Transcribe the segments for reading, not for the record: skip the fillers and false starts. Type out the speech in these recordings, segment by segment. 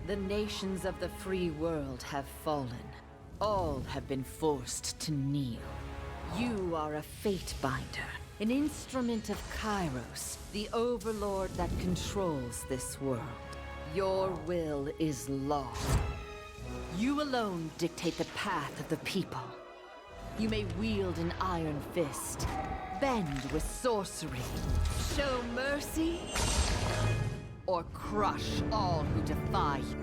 The nations of the free world have fallen. All have been forced to kneel. You are a fate binder, an instrument of Kairos, the overlord that controls this world. Your will is law. You alone dictate the path of the people. You may wield an iron fist, bend with sorcery, show mercy, or crush all who defy you.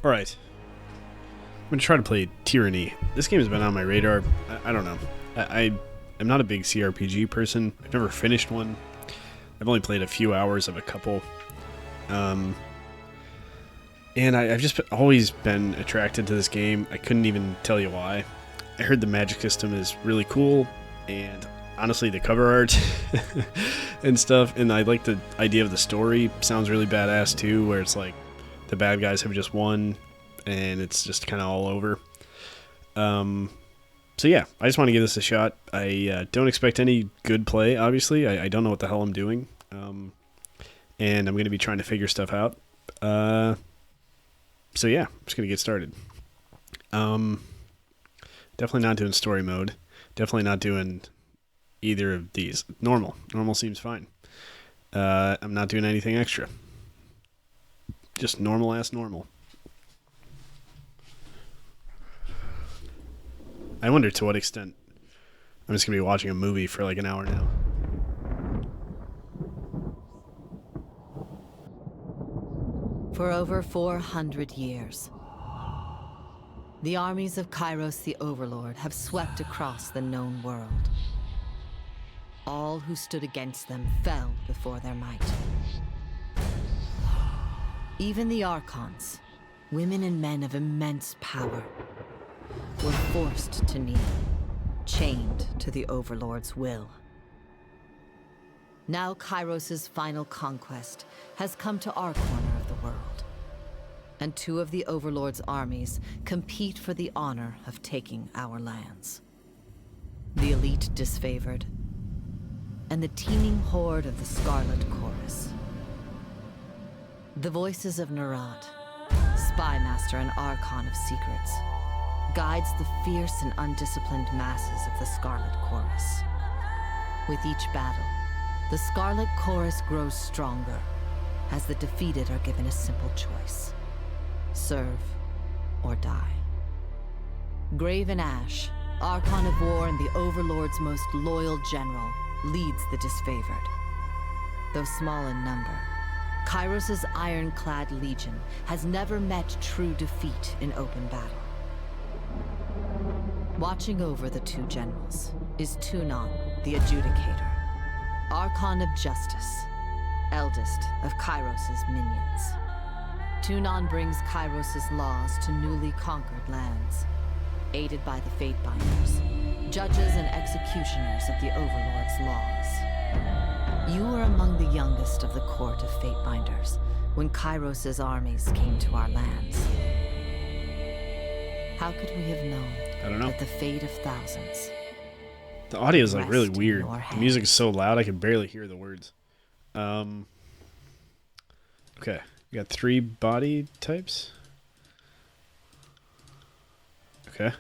Alright. I'm going to try to play Tyranny. This game has been on my radar. I don't know. I'm not a big CRPG person. I've never finished one. I've only played a few hours of a couple. And I've just always been attracted to this game. I couldn't even tell you why. I heard the magic system is really cool, and honestly the cover art and stuff, and I like the idea of the story. Sounds really badass too, where it's like the bad guys have just won, and it's just kind of all over. So yeah, I just want to give this a shot. I don't expect any good play, obviously. I don't know what the hell I'm doing. And I'm going to be trying to figure stuff out. So yeah, I'm just going to get started. Definitely not doing story mode. Definitely not doing either of these. Normal. Normal seems fine. I'm not doing anything extra. Just normal-ass normal. I wonder to what extent I'm just going to be watching a movie for like an hour now. For over 400 years, the armies of Kairos the Overlord have swept across the known world. All who stood against them fell before their might. Even the Archons, women and men of immense power, were forced to kneel, chained to the Overlord's will. Now Kairos' final conquest has come to our corner of the world, and two of the Overlord's armies compete for the honor of taking our lands. The elite disfavored, and the teeming horde of the Scarlet Chorus. The voices of Nerat, spymaster and Archon of secrets, guides the fierce and undisciplined masses of the Scarlet Chorus. With each battle, the Scarlet Chorus grows stronger, as the defeated are given a simple choice: serve or die. Graven Ash, Archon of War and the Overlord's most loyal general, leads the disfavored. Though small in number, Kairos' ironclad legion has never met true defeat in open battle. Watching over the two generals is Tyranny, the Adjudicator, Archon of Justice, eldest of Kairos' minions. Tyranny brings Kairos' laws to newly conquered lands, aided by the Fate Binders, judges and executioners of the Overlord's laws. You were among the youngest of the court of Fate Binders when Kairos' armies came to our lands. How could we have known I don't know. that the fate of thousands... The audio is like really rest in weird. your The music is hands? so loud I can barely hear the words. Okay, we got 3 body types. Okay.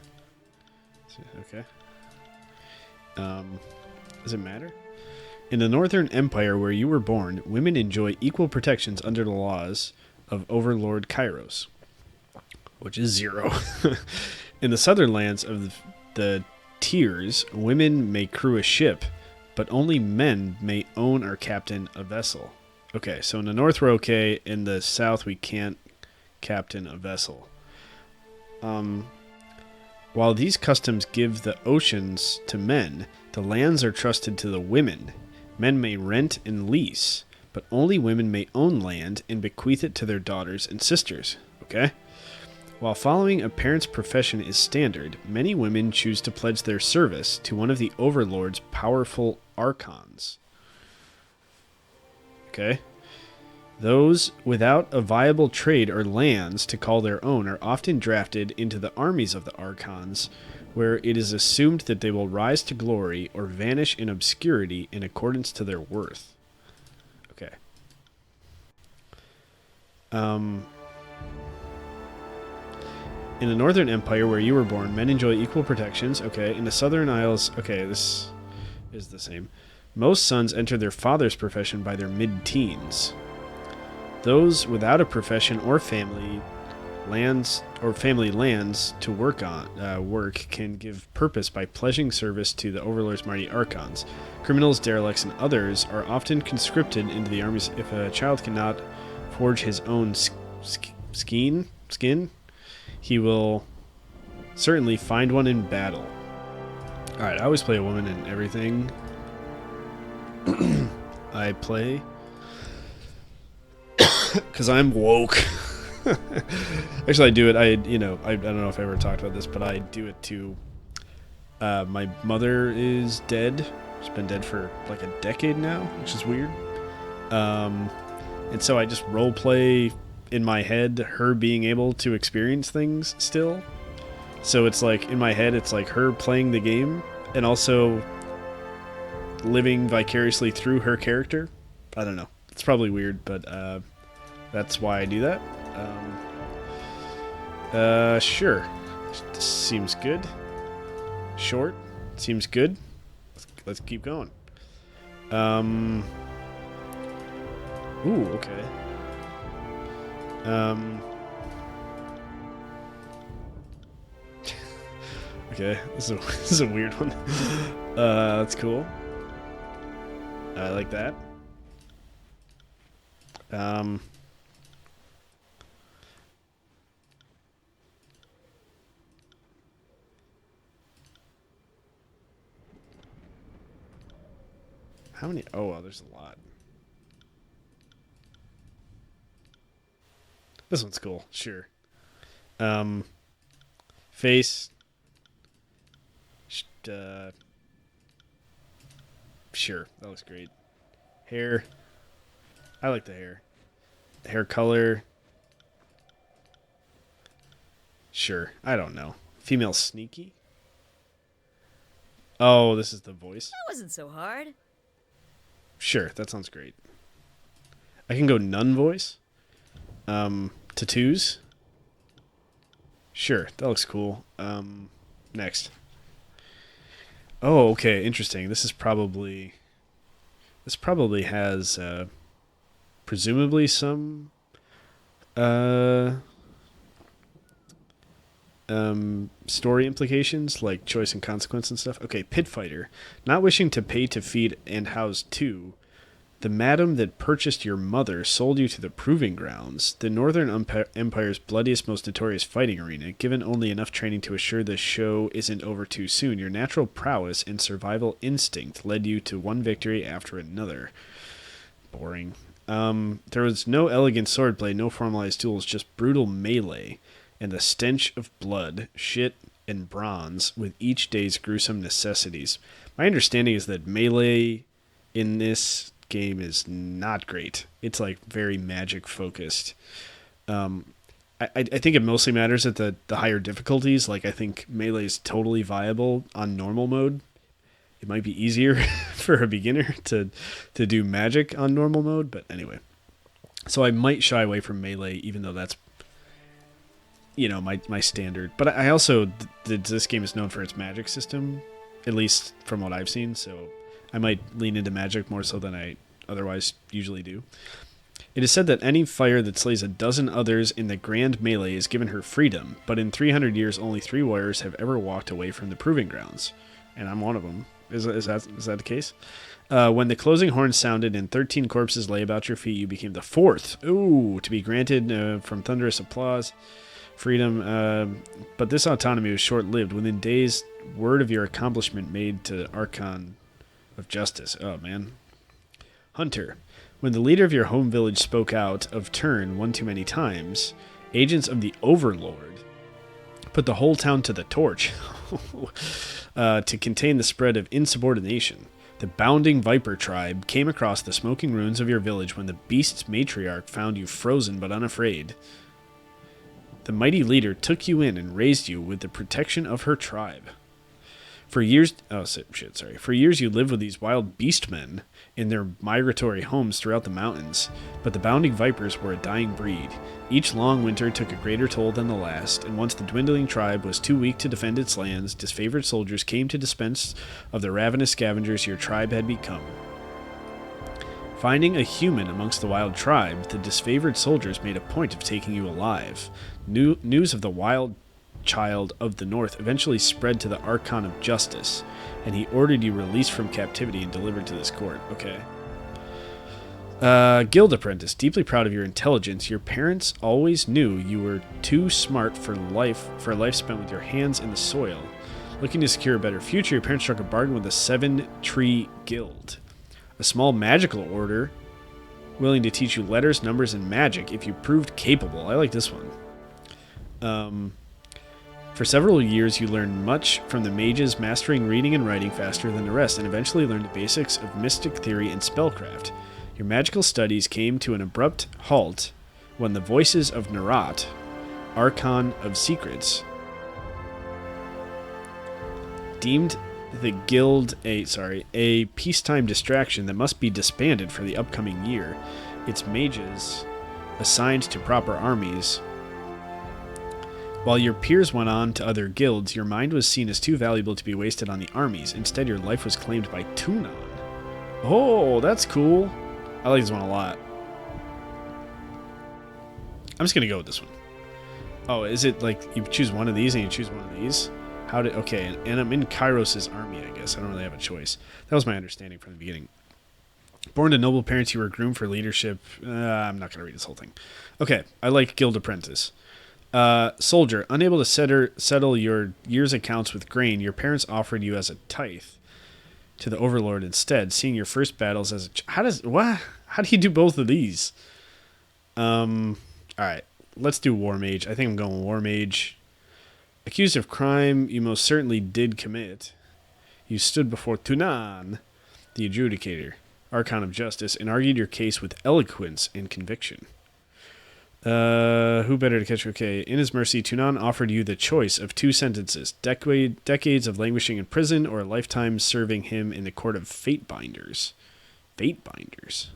Okay. Does it matter? In the Northern Empire where you were born, women enjoy equal protections under the laws of Overlord Kairos, which is 0. In the southern lands of the Tiers, women may crew a ship, but only men may own or captain a vessel. Okay, so in the north we're okay, in the south we can't captain a vessel. While these customs give the oceans to men, the lands are trusted to the women. Men may rent and lease, but only women may own land and bequeath it to their daughters and sisters. Okay? While following a parent's profession is standard, many women choose to pledge their service to one of the Overlord's powerful Archons. Okay? Those without a viable trade or lands to call their own are often drafted into the armies of the Archons, where it is assumed that they will rise to glory or vanish in obscurity in accordance to their worth. Okay. In the Northern Empire, where you were born, men enjoy equal protections. Okay. In the Southern Isles, okay, this is the same. Most sons enter their father's profession by their mid-teens. Those without a profession or family lands to work can give purpose by pledging service to the Overlord's mighty Archons. Criminals, derelicts, and others are often conscripted into the armies. If a child cannot forge his own skin, he will certainly find one in battle. Alright, I always play a woman in everything I play. Because I'm woke. Actually, I do it. I don't know if I ever talked about this, but I do it to. My mother is dead. She's been dead for like a decade now, which is weird. And so I just role play in my head her being able to experience things still. So it's like in my head, it's like her playing the game and also living vicariously through her character. I don't know. It's probably weird, but that's why I do that. Sure. Seems good. Short. Seems good. Let's keep going. Ooh, okay. Okay, this is a weird one. That's cool. I like that. How many? Oh, wow, there's a lot. This one's cool. Sure. Face. Sure, that looks great. Hair. I like the hair. Hair color. Sure. I don't know. Female sneaky? Oh, this is the voice? That wasn't so hard. Sure, that sounds great. I can go nun voice. Tattoos. Sure, that looks cool. Next. Oh, okay, interesting. This probably has presumably some story implications like choice and consequence and stuff. Okay, pit fighter. Not wishing to pay to feed and house two, the madam that purchased your mother sold you to the proving grounds, the Northern Empire's bloodiest, most notorious fighting arena. Given only enough training to assure the show isn't over too soon, your natural prowess and survival instinct led you to one victory after another. Boring. There was no elegant swordplay, no formalized tools, just brutal melee, and the stench of blood, shit, and bronze with each day's gruesome necessities. My understanding is that melee in this game is not great. It's like very magic focused. I think it mostly matters at the higher difficulties. Like I think melee is totally viable on normal mode. It might be easier for a beginner to do magic on normal mode, but anyway. So I might shy away from melee, even though that's my standard. But I also this game is known for its magic system, at least from what I've seen. So I might lean into magic more so than I otherwise usually do. It is said that any fighter that slays a dozen others in the grand melee is given her freedom, but in 300 years only 3 warriors have ever walked away from the proving grounds. And I'm one of them. Is that the case? When the closing horn sounded and 13 corpses lay about your feet, you became the 4th. Ooh, to be granted from thunderous applause. Freedom, but this autonomy was short-lived. Within days, word of your accomplishment made to Archon of Justice. Oh, man. Hunter. When the leader of your home village spoke out of turn one too many times, agents of the Overlord put the whole town to the torch to contain the spread of insubordination. The Bounding Viper tribe came across the smoking ruins of your village when the beast's matriarch found you frozen but unafraid. The mighty leader took you in and raised you with the protection of her tribe. For years, For years you lived with these wild beastmen in their migratory homes throughout the mountains, but the Bounding Vipers were a dying breed. Each long winter took a greater toll than the last, and once the dwindling tribe was too weak to defend its lands, disfavored soldiers came to dispense of the ravenous scavengers your tribe had become. Finding a human amongst the wild tribe, the disfavored soldiers made a point of taking you alive. News of the wild child of the north eventually spread to the Archon of Justice, and he ordered you released from captivity and delivered to this court. Okay. Guild apprentice, deeply proud of your intelligence. Your parents always knew you were too smart for a life spent with your hands in the soil. Looking to secure a better future, your parents struck a bargain with the Seven Tree Guild, a small magical order willing to teach you letters, numbers, and magic if you proved capable. I like this one. For several years, you learned much from the mages, mastering reading and writing faster than the rest, and eventually learned the basics of mystic theory and spellcraft. Your magical studies came to an abrupt halt when the voices of Narat, Archon of Secrets, deemed the guild a peacetime distraction that must be disbanded for the upcoming year. Its mages assigned to proper armies. While your peers went on to other guilds, your mind was seen as too valuable to be wasted on the armies. Instead, your life was claimed by Tunon. Oh, that's cool. I like this one a lot. I'm just going to go with this one. Oh, is it like you choose one of these and you choose one of these? Okay, and I'm in Kairos' army, I guess. I don't really have a choice. That was my understanding from the beginning. Born to noble parents, you were groomed for leadership. I'm not going to read this whole thing. Okay, I like Guild Apprentice. Soldier, unable to settle your year's accounts with grain, your parents offered you as a tithe to the Overlord instead, seeing your first battles as a... How do you do both of these? Alright, let's do War Mage. I think I'm going War Mage. Accused of crime you most certainly did commit, you stood before Tunan, the Adjudicator, Archon of Justice, and argued your case with eloquence and conviction. Who better to catch? Okay, in his mercy, Tunan offered you the choice of two sentences: decades of languishing in prison, or a lifetime serving him in the court of Fate Binders. Fate Binders.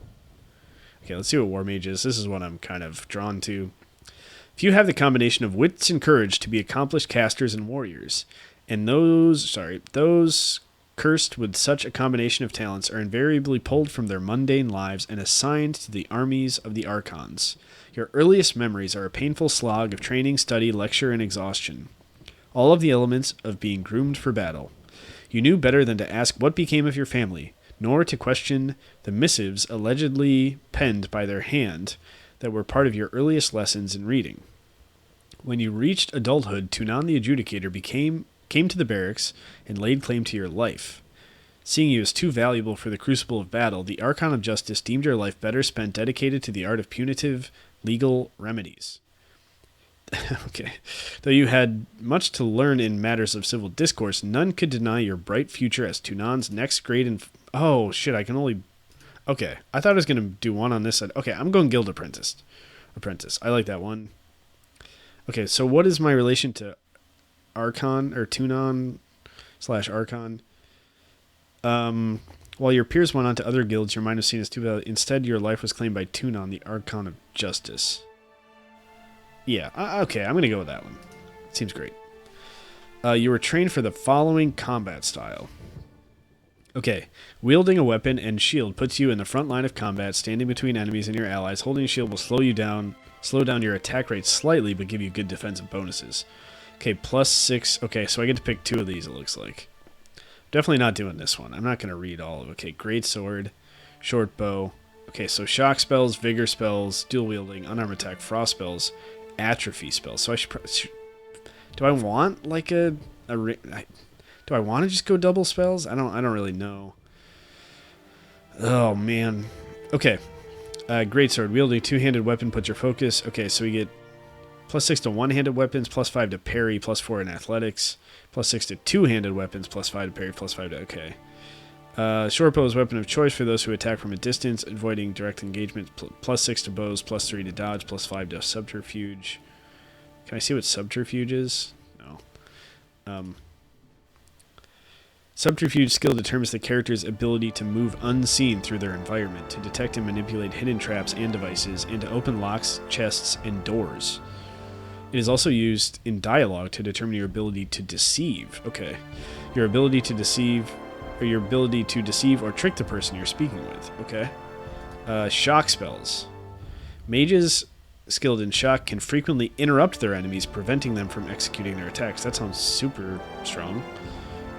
Okay, let's see what War Mage is. This is what I'm kind of drawn to. If you have the combination of wits and courage to be accomplished casters and warriors, and those cursed with such a combination of talents are invariably pulled from their mundane lives and assigned to the armies of the Archons. Your earliest memories are a painful slog of training, study, lecture, and exhaustion. All of the elements of being groomed for battle. You knew better than to ask what became of your family, nor to question the missives allegedly penned by their hand that were part of your earliest lessons in reading. When you reached adulthood, Tunan the Adjudicator came to the barracks and laid claim to your life. Seeing you as too valuable for the crucible of battle, the Archon of Justice deemed your life better spent dedicated to the art of punitive legal remedies. Okay. Though you had much to learn in matters of civil discourse, none could deny your bright future as Tunan's next grade in... Oh, shit, I can only... Okay, I thought I was going to do one on this side. Okay, I'm going Guild Apprentice. I like that one. Okay, so what is my relation to Archon, or Tunon / Archon? While your peers went on to other guilds, your mind was seen as too valuable. Instead, your life was claimed by Tunon, the Archon of Justice. Yeah, okay, I'm going to go with that one. Seems great. You were trained for the following combat style. Okay, wielding a weapon and shield puts you in the front line of combat, standing between enemies and your allies. Holding a shield will slow down your attack rate slightly, but give you good defensive bonuses. Okay, +6. Okay, so I get to pick two of these, it looks like. Definitely not doing this one. I'm not going to read all of it. Okay, great sword, short bow. Okay, so shock spells, vigor spells, dual wielding, unarmed attack, frost spells, atrophy spells. So I should... Do I want like do I want to just go double spells? I don't really know. Oh man. Okay. Great sword, wielding two-handed weapon puts your focus. Okay, so we get +6 to one-handed weapons, +5 to parry, +4 in athletics, +6 to two-handed weapons, +5 to parry, +5 to... Okay. Short bow is weapon of choice for those who attack from a distance, avoiding direct engagement. Plus 6 to bows, plus 3 to dodge, plus 5 to subterfuge. Can I see what subterfuge is? No. Subterfuge skill determines the character's ability to move unseen through their environment, to detect and manipulate hidden traps and devices, and to open locks, chests, and doors. It is also used in dialogue to determine your ability to deceive. Okay. Your ability to deceive or trick the person you're speaking with. Okay. Shock spells. Mages skilled in shock can frequently interrupt their enemies, preventing them from executing their attacks. That sounds super strong.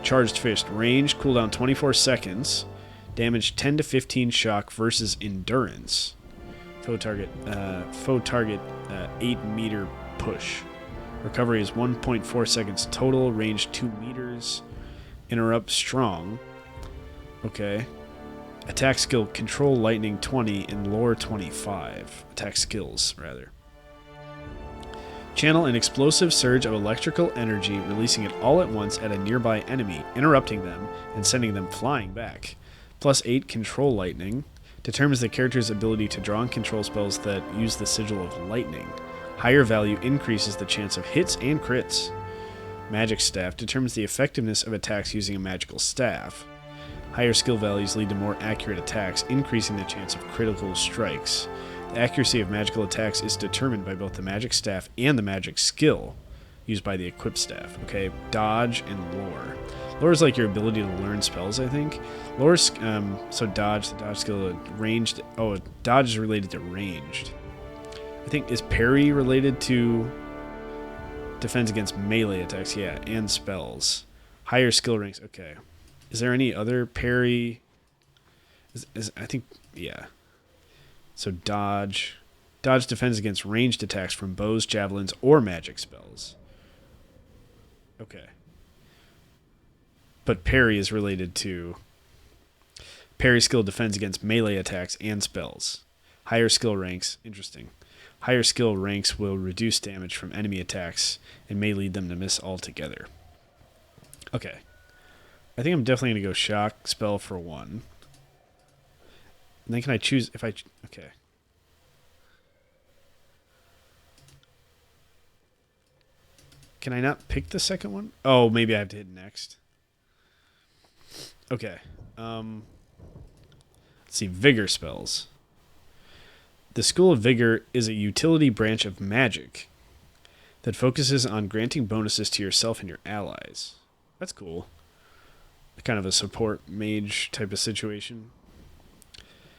Charged Fist. Range, cooldown 24 seconds. Damage 10 to 15 shock versus endurance. Foe target 8 meter push. Recovery is 1.4 seconds total. Range 2 meters. Interrupt strong. Okay. Attack skill control lightning 20 and lore 25. Attack skills, rather. Channel an explosive surge of electrical energy, releasing it all at once at a nearby enemy, interrupting them and sending them flying back. Plus 8 control lightning. Determines the character's ability to draw and control spells that use the sigil of lightning. Higher value increases the chance of hits and crits. Magic Staff determines the effectiveness of attacks using a magical staff. Higher skill values lead to more accurate attacks, increasing the chance of critical strikes. The accuracy of magical attacks is determined by both the magic staff and the magic skill used by the equipped staff. Okay, dodge and lore. Lore is like your ability to learn spells, I think. Lore's, so dodge, the dodge skill, ranged. Oh, dodge is related to ranged. I think, is parry related to defense against melee attacks? Yeah, and spells. Higher skill ranks. Okay. Is there any other parry? I think, yeah. So dodge. Dodge defends against ranged attacks from bows, javelins, or magic spells. Okay. But parry is related to... Parry skill defends against melee attacks and spells. Higher skill ranks. Interesting. Higher skill ranks will reduce damage from enemy attacks and may lead them to miss altogether. Okay. I think I'm definitely going to go shock spell for 1. And then can I choose if I... Okay. Can I not pick the second one? Oh, maybe I have to hit next. Okay. Let's see. Vigor spells. The School of Vigor is a utility branch of magic that focuses on granting bonuses to yourself and your allies. That's cool. Kind of a support mage type of situation.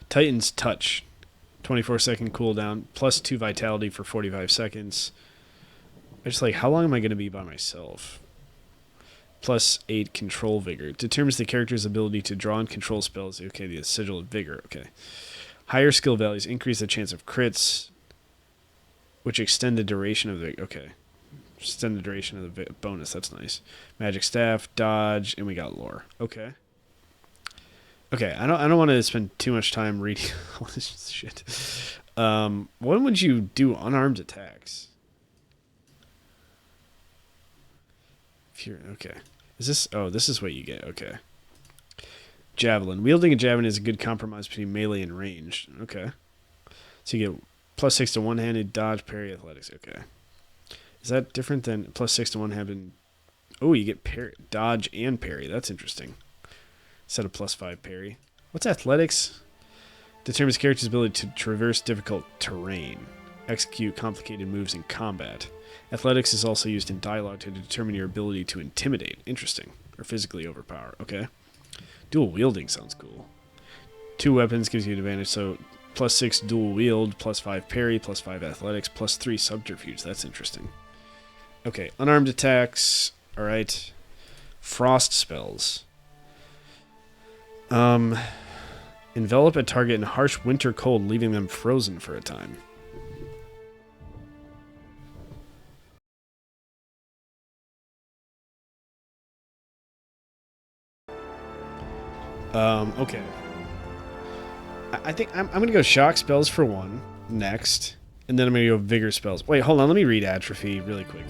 Titan's Touch. 24-second cooldown. Plus 2 vitality for 45 seconds. I just like, how long am I going to be by myself? Plus 8 control vigor. Determines the character's ability to draw and control spells. Okay, the sigil of vigor. Okay. Higher skill values increase the chance of crits, which extend the duration of the... Okay. Extend the duration of the bonus. That's nice. Magic Staff, dodge, and we got lore. Okay. Okay, I don't want to spend too much time reading all this shit. When would you do unarmed attacks? If you're... Okay. Is this... Oh, this is what you get. Okay. Javelin. Wielding a javelin is a good compromise between melee and ranged. Okay. So you get plus 6 to one-handed, dodge, parry, athletics. Okay. Is that different than plus 6 to one-handed? Oh, you get parry, dodge and parry. That's interesting. Instead of plus 5 parry. What's athletics? Determines character's ability to traverse difficult terrain. Execute complicated moves in combat. Athletics is also used in dialogue to determine your ability to intimidate. Interesting. Or physically overpower. Okay. Dual wielding sounds cool. 2 weapons gives you an advantage. So plus 6 dual wield, plus 5 parry, plus 5 athletics, plus 3 subterfuge. That's interesting. Okay. Unarmed attacks. Alright. Frost spells. Envelop a target in harsh winter cold, leaving them frozen for a time. Okay. I think I'm going to go shock spells for 1 next, and then I'm going to go vigor spells. Wait, hold on. Let me read atrophy really quick.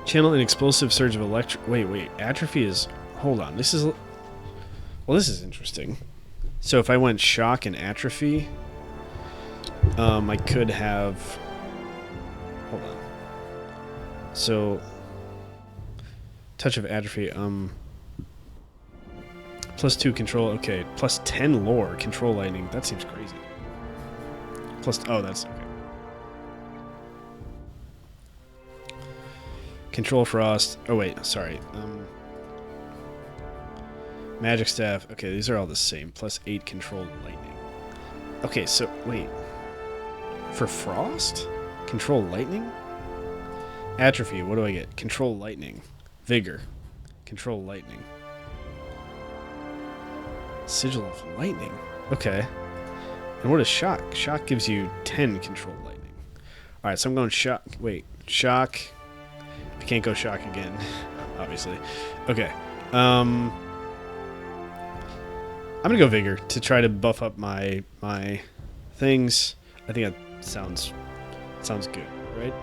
Channel an explosive surge of electric... Wait. Atrophy is hold on. This is interesting. So if I went shock and atrophy, I could have. Hold on. So touch of atrophy. +2 control. Okay, +10 lore control lightning. That seems crazy. That's okay. Control frost. Oh wait, sorry. Magic staff. Okay, these are all the same. +8 control lightning. Okay, so wait. For frost? Control lightning? Atrophy. What do I get? Control lightning. Vigor. Control lightning. Sigil of lightning. Okay. And what is shock? Shock gives you 10 control lightning. Alright, so I'm going shock. Wait. Shock. I can't go shock again. Obviously. Okay. I'm gonna go vigor to try to buff up my things. I think that sounds good, right?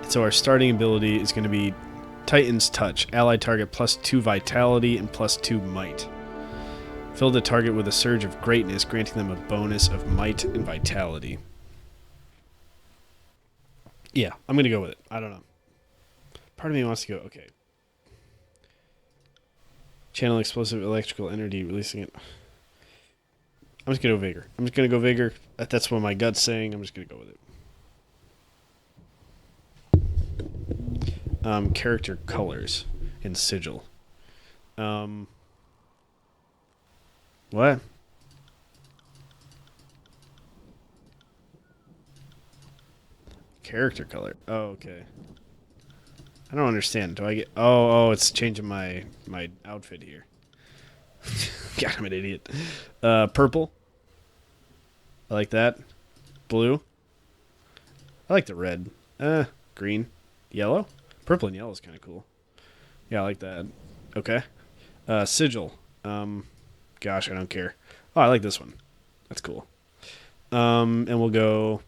So our starting ability is going to be Titan's Touch. Allied target +2 vitality and +2 might. Fill the target with a surge of greatness, granting them a bonus of might and vitality. Yeah, I'm going to go with it. I don't know. Part of me wants to go, okay. Channel explosive electrical energy, releasing it. I'm just going to go vigor. I'm just going to go vigor. That's what my gut's saying. I'm just going to go with it. Character colors and sigil. What? Character color. Oh, okay. I don't understand. Do I get... Oh, it's changing my outfit here. God, I'm an idiot. Purple. I like that. Blue. I like the red. Green. Yellow. Purple and yellow is kind of cool. Yeah, I like that. Okay. Sigil. Gosh, I don't care. Oh, I like this one. That's cool. And we'll go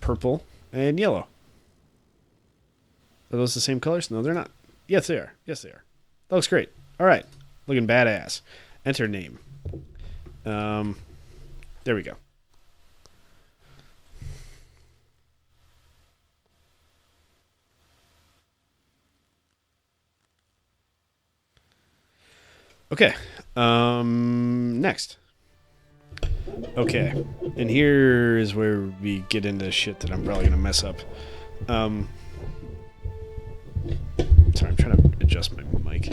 purple and yellow. Are those the same colors? No, they're not. Yes, they are. Yes, they are. That looks great. All right. Looking badass. Enter name. There we go. Okay. Next. Okay. And here is where we get into shit that I'm probably going to mess up. Sorry, I'm trying to adjust my mic.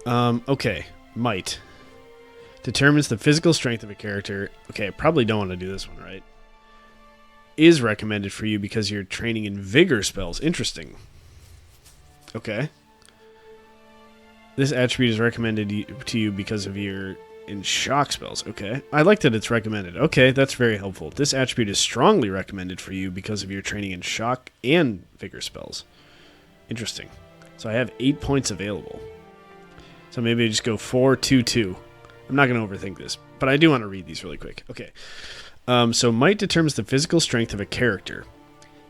Okay. Might. Determines the physical strength of a character. Okay, I probably don't want to do this one, right? Is recommended for you because you're training in vigor spells. Interesting. Okay. This attribute is recommended to you because of your in shock spells. Okay. I like that it's recommended. Okay, that's very helpful. This attribute is strongly recommended for you because of your training in shock and vigor spells. Interesting. So I have 8 points available. So maybe I just go 4, 2, 2. I'm not going to overthink this, but I do want to read these really quick. Okay. So might determines the physical strength of a character.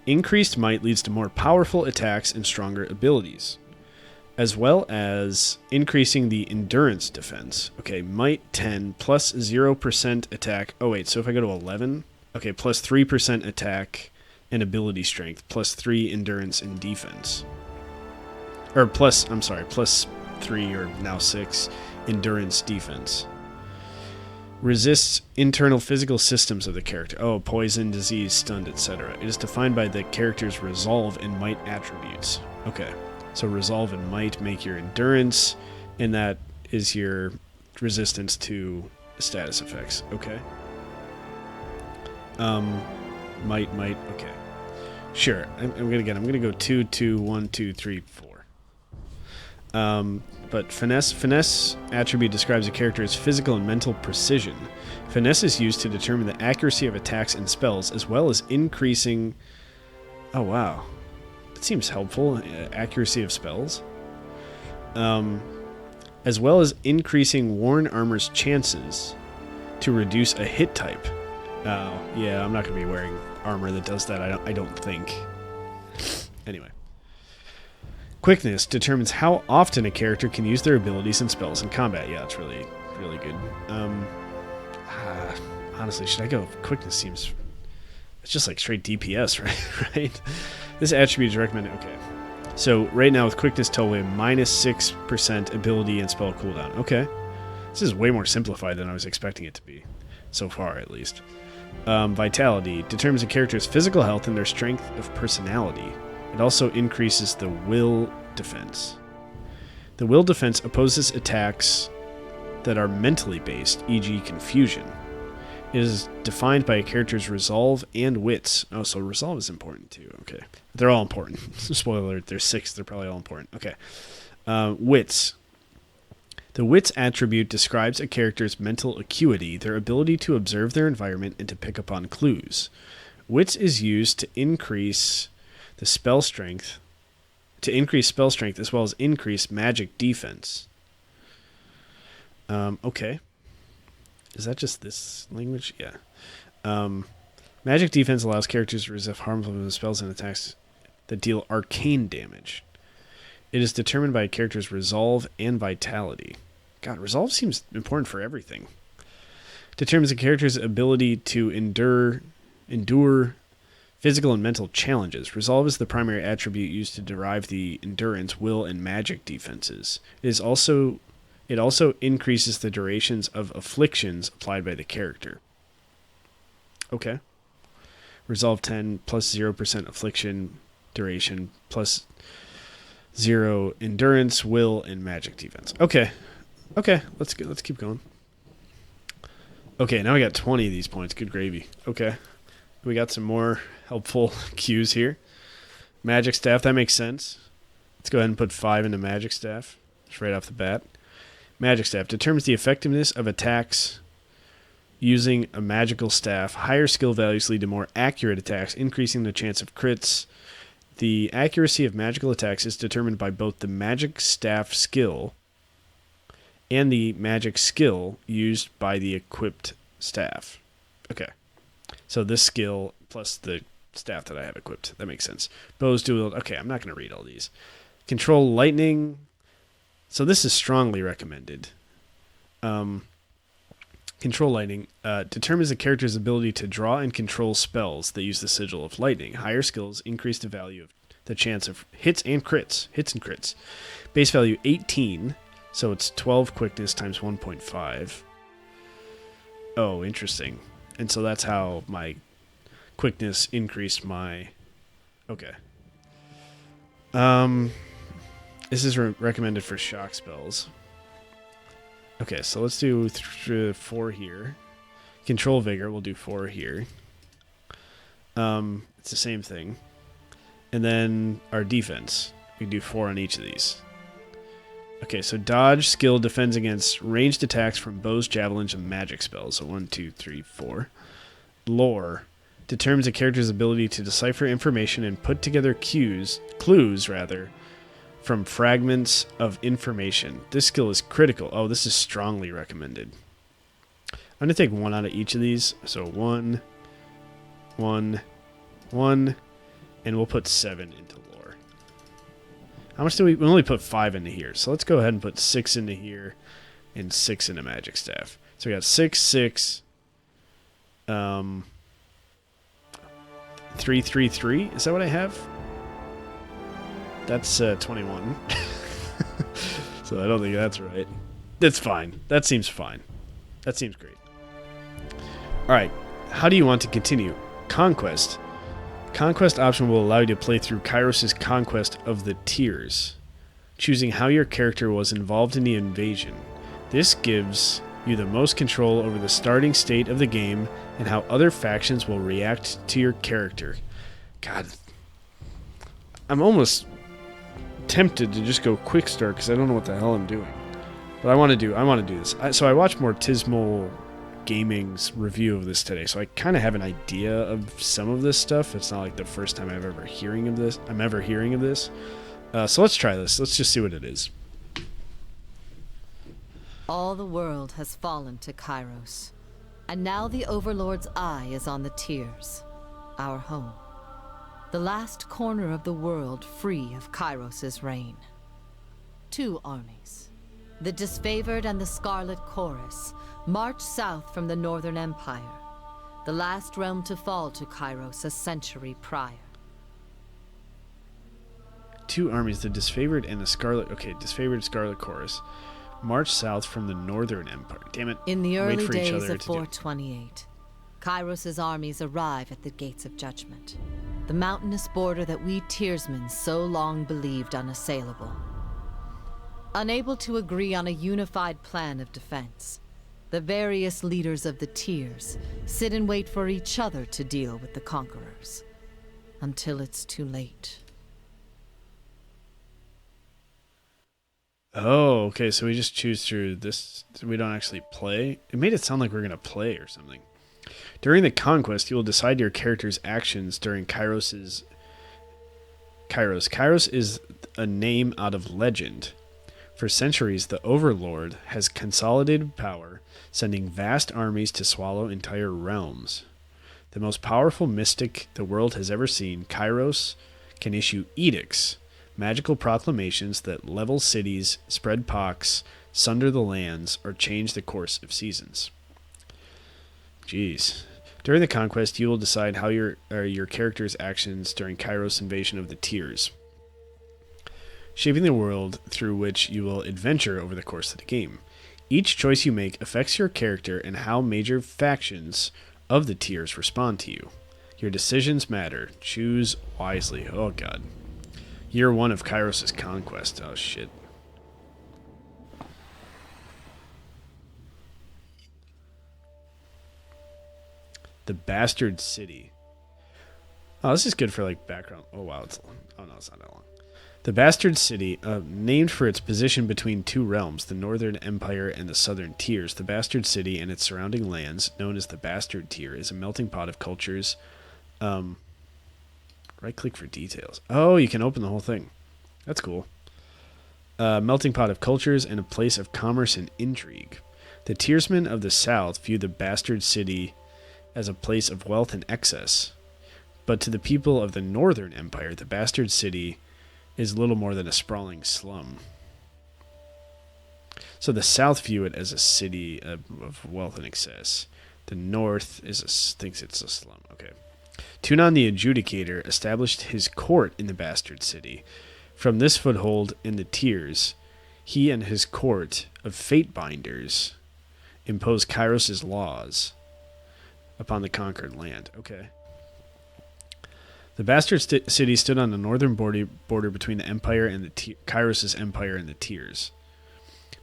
Increased might leads to more powerful attacks and stronger abilities, as well as increasing the endurance defense. Okay, might 10 plus 0% attack. Oh wait, so if I go to 11, okay, plus 3% attack and ability strength, plus 3 endurance and defense. Or plus 3 or now 6 endurance defense. Resists internal physical systems of the character. Oh, poison, disease, stunned, etc. It is defined by the character's resolve and might attributes. Okay, so resolve and might make your endurance, and that is your resistance to status effects. Okay. Might. Okay. Sure. I'm gonna go 2, 2, 1, 2, 3, 4. But finesse attribute describes a character's physical and mental precision. Finesse is used to determine the accuracy of attacks and spells, as well as increasing... Oh, wow. That seems helpful. Accuracy of spells. As well as increasing worn armor's chances to reduce a hit type. Oh, yeah, I'm not going to be wearing armor that does that, I don't think. Anyway. Quickness determines how often a character can use their abilities and spells in combat. Yeah, it's really, really good. Honestly, should I go? Quickness seems... It's just like straight DPS, right? Right? This attribute is recommended. Okay. So right now with quickness total, minus 6% ability and spell cooldown. Okay. This is way more simplified than I was expecting it to be. So far, at least. Vitality determines a character's physical health and their strength of personality. It also increases the will defense. The will defense opposes attacks that are mentally based, e.g. confusion. It is defined by a character's resolve and wits. Oh, so resolve is important too. Okay. They're all important. Spoiler alert, there's 6. They're probably all important. Okay. Wits. The wits attribute describes a character's mental acuity, their ability to observe their environment and to pick up on clues. Wits is used to increase the spell strength, as well as increase magic defense. Okay. Is that just this language? Yeah. Magic defense allows characters to resist harmful spells and attacks that deal arcane damage. It is determined by a character's resolve and vitality. God, resolve seems important for everything. Determines a character's ability to endure physical and mental challenges. Resolve is the primary attribute used to derive the endurance, will, and magic defenses. It also increases the durations of afflictions applied by the character. Okay. Resolve 10 plus 0% affliction duration plus 0 endurance, will, and magic defense. Okay. Let's keep going. Okay, now we got 20 of these points. Good gravy. Okay. We got some more helpful cues here. Magic staff, that makes sense. Let's go ahead and put 5 into magic staff. Just right off the bat. Magic staff determines the effectiveness of attacks using a magical staff. Higher skill values lead to more accurate attacks, increasing the chance of crits. The accuracy of magical attacks is determined by both the magic staff skill and the magic skill used by the equipped staff. Okay. So this skill plus the staff that I have equipped. That makes sense. Bows do... Okay, I'm not going to read all these. Control lightning... So this is strongly recommended. Control lightning determines a character's ability to draw and control spells that use the sigil of lightning. Higher skills increase the value of the chance of hits and crits. Base value 18, so it's 12 quickness times 1.5. Oh, interesting. And so that's how my quickness increased my... Okay. This is recommended for shock spells. Okay, so let's do 4 here. Control Vigor, we'll do 4 here. It's the same thing. And then our defense. We can do 4 on each of these. Okay, so Dodge skill defends against ranged attacks from bows, javelins, and magic spells. So 1, 2, 3, 4. Lore determines a character's ability to decipher information and put together clues, from fragments of information. This skill is critical. Oh, this is strongly recommended. I'm going to take 1 out of each of these. So 1, 1, 1, and we'll put 7 into lore. How much do we only put 5 into here? So let's go ahead and put 6 into here and 6 into magic staff. So we got 6, 6, 3, 3, 3. Is that what I have? That's 21. So I don't think that's right. That's fine. That seems fine. That seems great. Alright, how do you want to continue? Conquest. Conquest option will allow you to play through Kairos' Conquest of the Tiers, choosing how your character was involved in the invasion. This gives you the most control over the starting state of the game and how other factions will react to your character. God, I'm almost tempted to just go quick start because I don't know what the hell I'm doing. But I want to do this. So I watched Mortismal Gaming's review of this today, so I kind of have an idea of some of this stuff. It's not like the first time I'm ever hearing of this. So let's try this. Let's just see what it is. All the world has fallen to Kairos, And now the Overlord's eye is on the Tears, our home. The last corner of the world free of Kairos' reign. 2 armies, the Disfavored and the Scarlet Chorus, march south from the Northern Empire, the last realm to fall to Kairos a century prior. 2 armies, the Disfavored and the Scarlet... Okay, Disfavored Scarlet Chorus, march south from the Northern Empire. Damn it. In the early days of 428, Kairos' armies arrive at the Gates of Judgment, the mountainous border that we Tearsmen so long believed unassailable. Unable to agree on a unified plan of defense, the various leaders of the Tears sit and wait for each other to deal with the conquerors, until it's too late. Oh, okay, so we just choose through this. We don't actually play. It made it sound like we're going to play or something. During the conquest, you will decide your character's actions during Kairos. Kairos is a name out of legend. For centuries, the Overlord has consolidated power, sending vast armies to swallow entire realms. The most powerful mystic the world has ever seen, Kairos can issue edicts, magical proclamations that level cities, spread pox, sunder the lands, or change the course of seasons. Jeez. During the conquest, you will decide how your character's actions during Kairos' invasion of the Tears, shaping the world through which you will adventure over the course of the game. Each choice you make affects your character and how major factions of the Tears respond to you. Your decisions matter. Choose wisely. Oh, God. Year 1 of Kairos' conquest. Oh, shit. The Bastard City. Oh, this is good for, like, background. Oh, wow. Oh, no, it's not that long. The Bastard City, named for its position between 2 realms, the Northern Empire and the Southern Tears. The Bastard City and its surrounding lands, known as the Bastard Tier, is a melting pot of cultures. Right-click for details. Oh, you can open the whole thing. That's cool. Melting pot of cultures and a place of commerce and intrigue. The Tearsmen of the South view the Bastard City as a place of wealth and excess. But to the people of the Northern Empire, the Bastard City is little more than a sprawling slum. So the South view it as a city of wealth and excess. The North thinks it's a slum. Okay. Tunon the Adjudicator established his court in the Bastard City. From this foothold in the Tears, he and his court of Fatebinders imposed Kairos' laws upon the conquered land. Okay. The Bastard City stood on the northern border between the Empire and the Kairos' Empire and the Tears.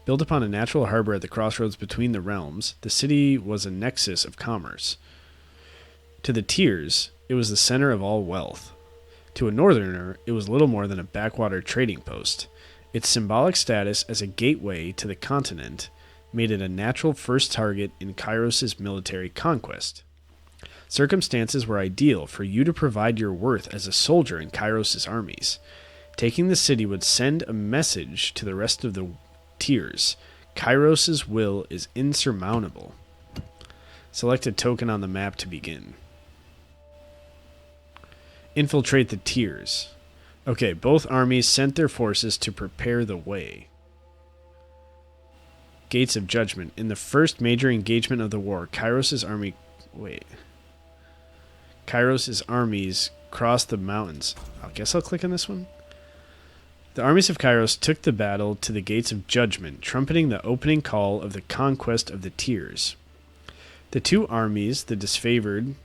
Built upon a natural harbor at the crossroads between the realms, the city was a nexus of commerce. To the Tears, it was the center of all wealth. To a northerner, it was little more than a backwater trading post. Its symbolic status as a gateway to the continent made it a natural first target in Kairos' military conquest. Circumstances were ideal for you to provide your worth as a soldier in Kairos' armies. Taking the city would send a message to the rest of the Tears. Kairos' will is insurmountable. Select a token on the map to begin. Infiltrate the Tears. Okay, both armies sent their forces to prepare the way. Gates of Judgment. In the first major engagement of the war, Kairos' armies crossed the mountains. I guess I'll click on this one. The armies of Kairos took the battle to the Gates of Judgment, trumpeting the opening call of the conquest of the Tears. The 2 armies, the Disfavored...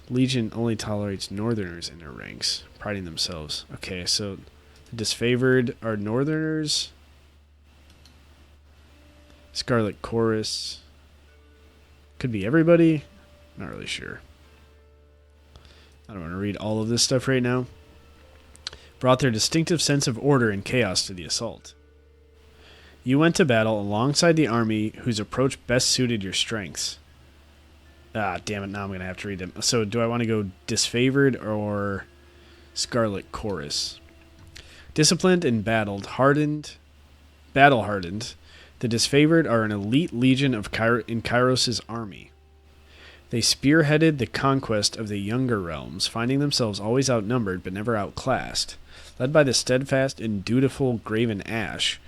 Legion only tolerates northerners in their ranks, priding themselves. Okay, so the Disfavored are northerners. Scarlet Chorus... could be everybody. Not really sure. I don't want to read all of this stuff right now. Brought their distinctive sense of order and chaos to the assault. You went to battle alongside the army whose approach best suited your strengths. Ah, damn it, now I'm going to have to read them. So do I want to go Disfavored or Scarlet Chorus? Disciplined and battle-hardened, The disfavored are an elite legion in Kairos' army. They spearheaded the conquest of the younger realms, finding themselves always outnumbered but never outclassed. Led by the steadfast and dutiful Graven Ash,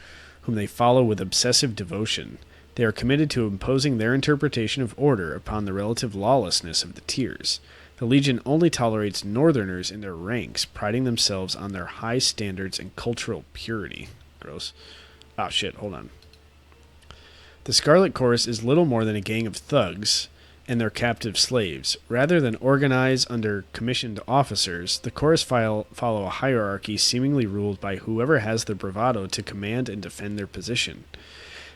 whom they follow with obsessive devotion, they are committed to imposing their interpretation of order upon the relative lawlessness of the tiers. The Legion only tolerates northerners in their ranks, priding themselves on their high standards and cultural purity. Gross. Oh shit, hold on. The Scarlet Chorus is little more than a gang of thugs and their captive slaves. Rather than organize under commissioned officers, the Chorus follow a hierarchy seemingly ruled by whoever has the bravado to command and defend their position.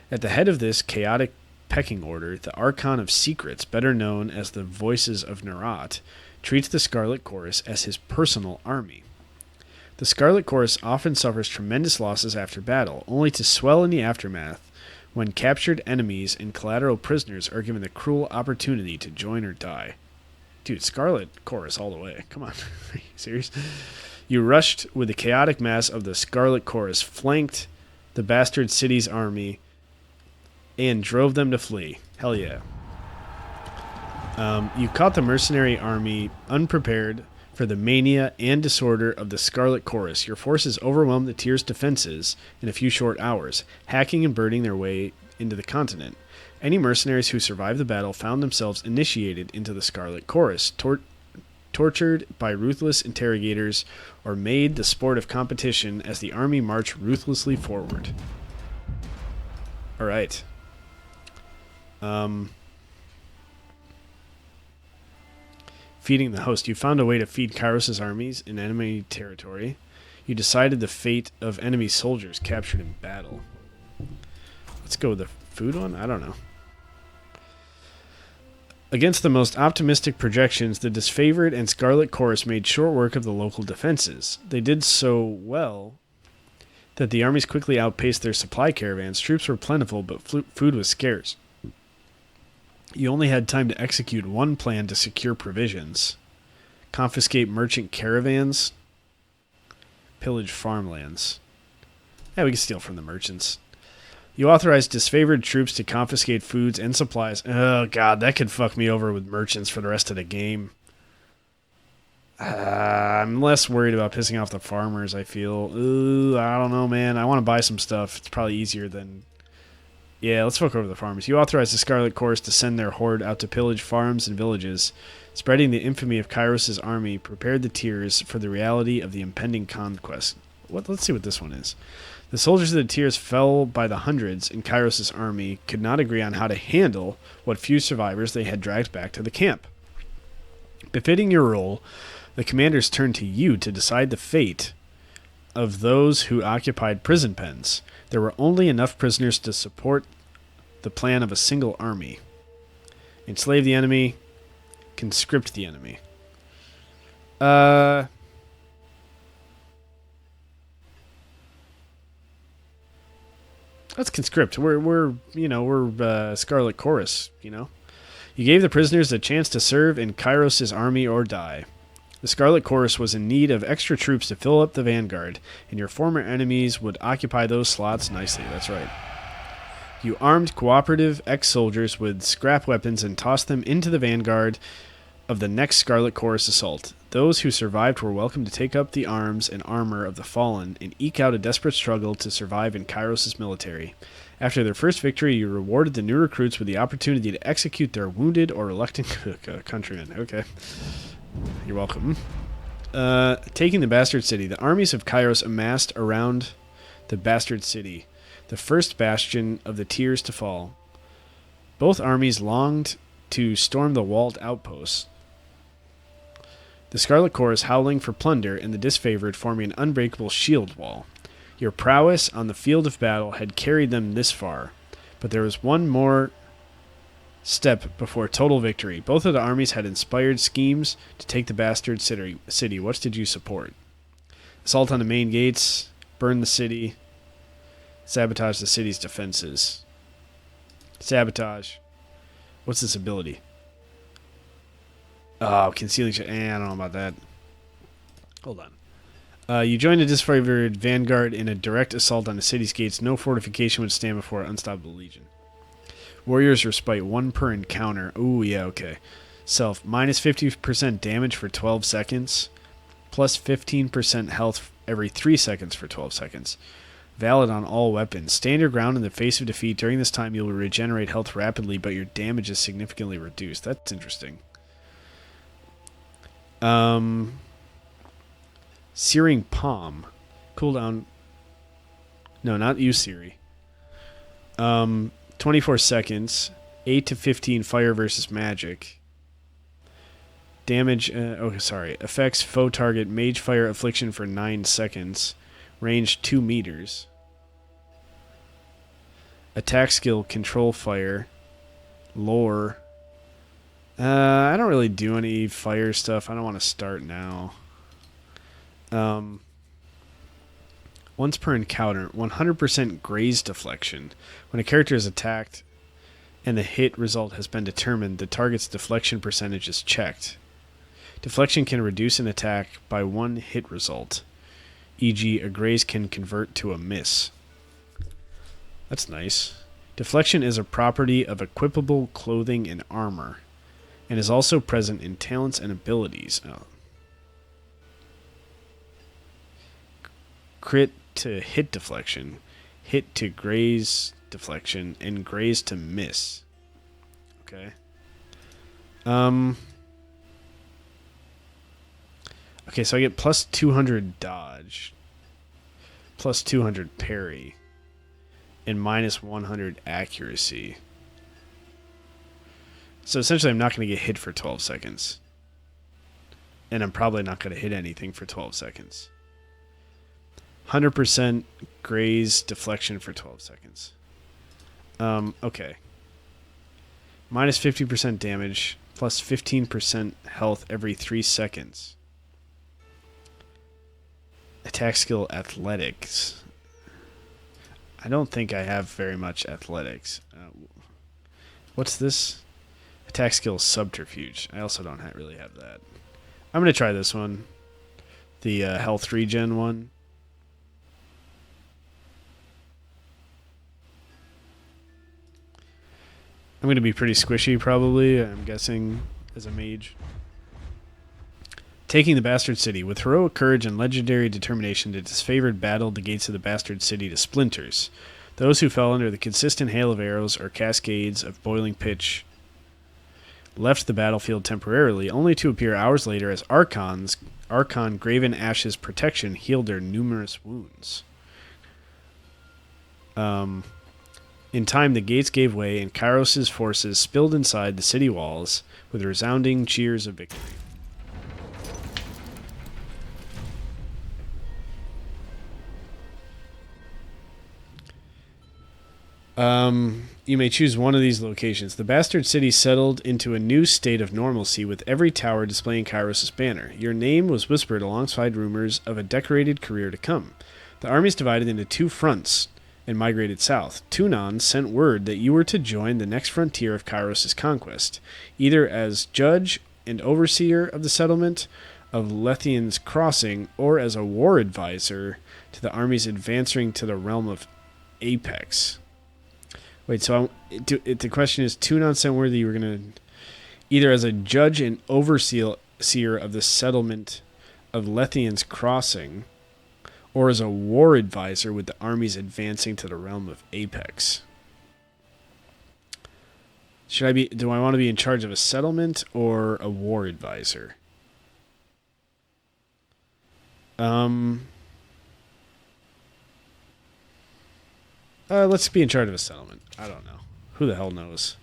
At the head of this chaotic pecking order, the Archon of Secrets, better known as the Voices of Nerat, treats the Scarlet Chorus as his personal army. The Scarlet Chorus often suffers tremendous losses after battle, only to swell in the aftermath when captured enemies and collateral prisoners are given the cruel opportunity to join or die. Dude, Scarlet Chorus all the way. Come on. Are you serious? You rushed with the chaotic mass of the Scarlet Chorus, flanked the bastard city's army, and drove them to flee. Hell yeah. You caught the mercenary army unprepared for the mania and disorder of the Scarlet Chorus. Your forces overwhelmed the tier's defenses in a few short hours, hacking and burning their way into the continent. Any mercenaries who survived the battle found themselves initiated into the Scarlet Chorus, tortured by ruthless interrogators, or made the sport of competition as the army marched ruthlessly forward. Alright. Feeding the host. You found a way to feed Kairos' armies in enemy territory. You decided the fate of enemy soldiers captured in battle. Let's go with the food one? I don't know. Against the most optimistic projections, the disfavored and Scarlet Chorus made short work of the local defenses. They did so well that the armies quickly outpaced their supply caravans. Troops were plentiful, but food was scarce. You only had time to execute one plan to secure provisions. Confiscate merchant caravans. Pillage farmlands. Yeah, we can steal from the merchants. You authorized disfavored troops to confiscate foods and supplies. Oh god, that could fuck me over with merchants for the rest of the game. I'm less worried about pissing off the farmers, I feel. I don't know, man. I want to buy some stuff. It's probably easier than... Yeah, let's fuck over the farmers. You authorized the Scarlet Chorus to send their horde out to pillage farms and villages, spreading the infamy of Kairos' army, prepared the tiers for the reality of the impending conquest. Let's see what this one is. The soldiers of the tiers fell by the hundreds, and Kairos' army could not agree on how to handle what few survivors they had dragged back to the camp. Befitting your role, the commanders turned to you to decide the fate of those who occupied prison pens. There were only enough prisoners to support the plan of a single army. Enslave the enemy, conscript the enemy. Let's conscript. We're Scarlet Chorus, you know. You gave the prisoners a chance to serve in Kairos' army or die. The Scarlet Chorus was in need of extra troops to fill up the vanguard, and your former enemies would occupy those slots nicely. That's right. You armed cooperative ex-soldiers with scrap weapons and tossed them into the vanguard of the next Scarlet Chorus assault. Those who survived were welcome to take up the arms and armor of the fallen and eke out a desperate struggle to survive in Kairos' military. After their first victory, you rewarded the new recruits with the opportunity to execute their wounded or reluctant countrymen. Okay. You're welcome. Taking the Bastard City. The armies of Kairos amassed around the Bastard City, the first bastion of the tiers to fall. Both armies longed to storm the walled outposts. The Scarlet Chorus howling for plunder and the disfavored forming an unbreakable shield wall. Your prowess on the field of battle had carried them this far, but there was one more step before total victory. Both of the armies had inspired schemes to take the Bastard City. What did you support? Assault on the main gates, burn the city, sabotage the city's defenses. Sabotage. What's this ability? Oh, concealing shit. I don't know about that. Hold on. You join a disfavored vanguard in a direct assault on the city's gates. No fortification would stand before an unstoppable legion. Warriors respite 1 per encounter. Ooh, yeah, okay. Self, minus 50% damage for 12 seconds, plus 15% health every 3 seconds for 12 seconds. Valid on all weapons. Stand your ground in the face of defeat. During this time, you'll regenerate health rapidly, but your damage is significantly reduced. That's interesting. Searing Palm. Cooldown. No, not you, Siri. 24 seconds. 8 to 15 fire versus magic. Damage. Affects foe target mage fire affliction for 9 seconds. Range 2 meters. Attack skill control fire. Lore. I don't really do any fire stuff. I don't want to start now. Once per encounter, 100% graze deflection. When a character is attacked and the hit result has been determined, the target's deflection percentage is checked. Deflection can reduce an attack by 1 hit result. E.g., a graze can convert to a miss. That's nice. Deflection is a property of equipable clothing and armor, and is also present in talents and abilities. Crit to hit deflection, hit to graze deflection, and graze to miss. Okay. Okay, so I get plus 200 dodge, plus 200 parry, and minus 100 accuracy. So essentially I'm not going to get hit for 12 seconds. And I'm probably not going to hit anything for 12 seconds. 100% graze deflection for 12 seconds. Okay. Minus 50% damage, plus 15% health every 3 seconds. Attack skill athletics. I don't think I have very much athletics. What's this? Attack skill subterfuge. I also don't really have that. I'm going to try this one. The health regen one. I'm going to be pretty squishy probably, I'm guessing, as a mage. Taking the Bastard City. With heroic courage and legendary determination, the disfavored battled the gates of the Bastard City to splinters. Those who fell under the consistent hail of arrows or cascades of boiling pitch left the battlefield temporarily, only to appear hours later as Archon Graven Ash's protection healed their numerous wounds. In time, the gates gave way, and Kairos' forces spilled inside the city walls with resounding cheers of victory. You may choose one of these locations. The Bastard City settled into a new state of normalcy with every tower displaying Kairos' banner. Your name was whispered alongside rumors of a decorated career to come. The armies divided into 2 fronts and migrated south. Tunon sent word that you were to join the next frontier of Kairos' conquest, either as judge and overseer of the settlement of Lethian's Crossing or as a war advisor to the armies advancing to the realm of Apex. Wait, so the question is, Tunon sent word that you were going to, either as a judge and overseer of the settlement of Lethian's Crossing, or as a war advisor with the armies advancing to the realm of Apex. Do I want to be in charge of a settlement or a war advisor? Let's be in charge of a settlement. I don't know. Who the hell knows?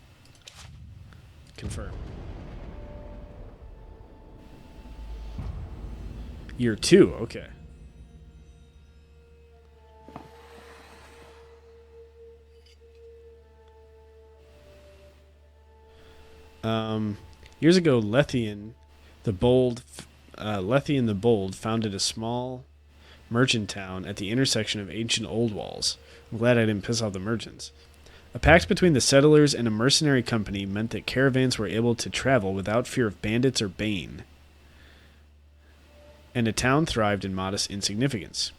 Confirm. Year 2, okay. Years ago, Lethian the Bold founded a small merchant town at the intersection of ancient old walls. I'm glad I didn't piss off the merchants. A pact between the settlers and a mercenary company meant that caravans were able to travel without fear of bandits or bane. and the town thrived in modest insignificance.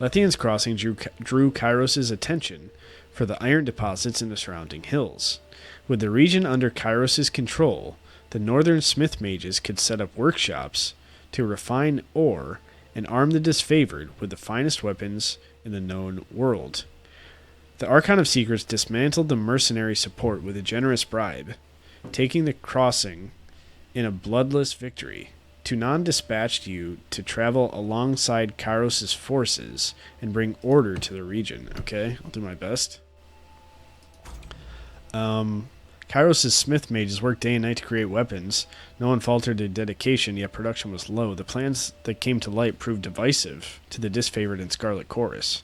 Lethian's crossing drew Kairos' attention for the iron deposits in the surrounding hills. With the region under Kairos' control, the northern smith mages could set up workshops to refine ore and arm the disfavored with the finest weapons in the known world. The Archon of Secrets dismantled the mercenary support with a generous bribe, taking the crossing in a bloodless victory. Tunon dispatched you to travel alongside Kairos' forces and bring order to the region. Okay, I'll do my best. Kairos' smith mages worked day and night to create weapons. No one faltered their dedication, yet production was low. The plans that came to light proved divisive to the disfavored and Scarlet Chorus.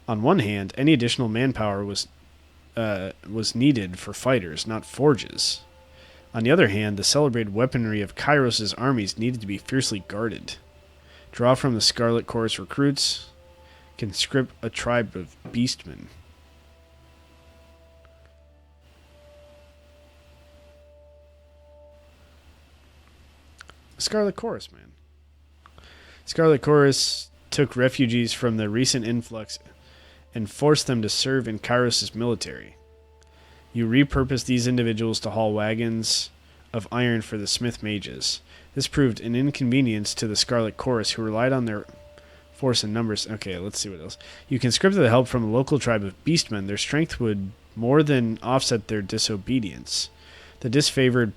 On one hand, any additional manpower was needed for fighters, not forges. On the other hand, the celebrated weaponry of Kairos' armies needed to be fiercely guarded. Draw from the Scarlet Chorus recruits. Conscript a tribe of beastmen. Scarlet Chorus, man. Scarlet Chorus took refugees from the recent influx and forced them to serve in Kairos' military. You repurposed these individuals to haul wagons of iron for the smith mages. This proved an inconvenience to the Scarlet Chorus, who relied on their force and numbers. Okay, let's see what else. You conscripted the help from a local tribe of beastmen. Their strength would more than offset their disobedience. The disfavored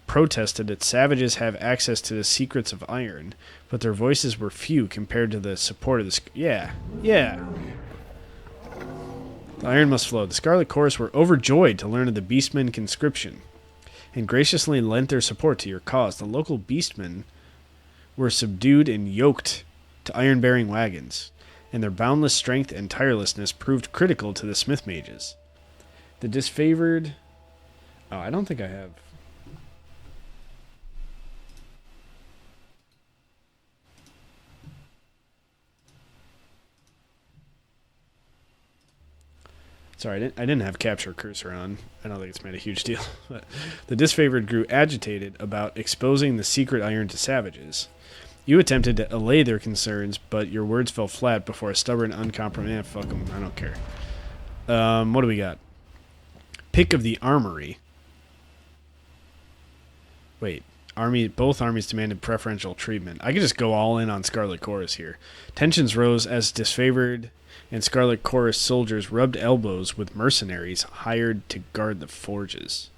protested that savages have access to the secrets of iron, but their voices were few compared to the support of the... Yeah. The iron must flow. The Scarlet Chorus were overjoyed to learn of the beastmen conscription, and graciously lent their support to your cause. The local beastmen were subdued and yoked to iron-bearing wagons, and their boundless strength and tirelessness proved critical to the smith mages. The disfavored... Oh, I don't think I have... Sorry, I didn't have capture cursor on. I don't think it's made a huge deal. But the disfavored grew agitated about exposing the secret iron to savages. You attempted to allay their concerns, but your words fell flat before a stubborn, uncompromising... Fuck them, I don't care. What do we got? Pick of the Armory. Wait. Both armies demanded preferential treatment. I could just go all in on Scarlet Chorus here. Tensions rose as disfavored and Scarlet Chorus soldiers rubbed elbows with mercenaries hired to guard the forges.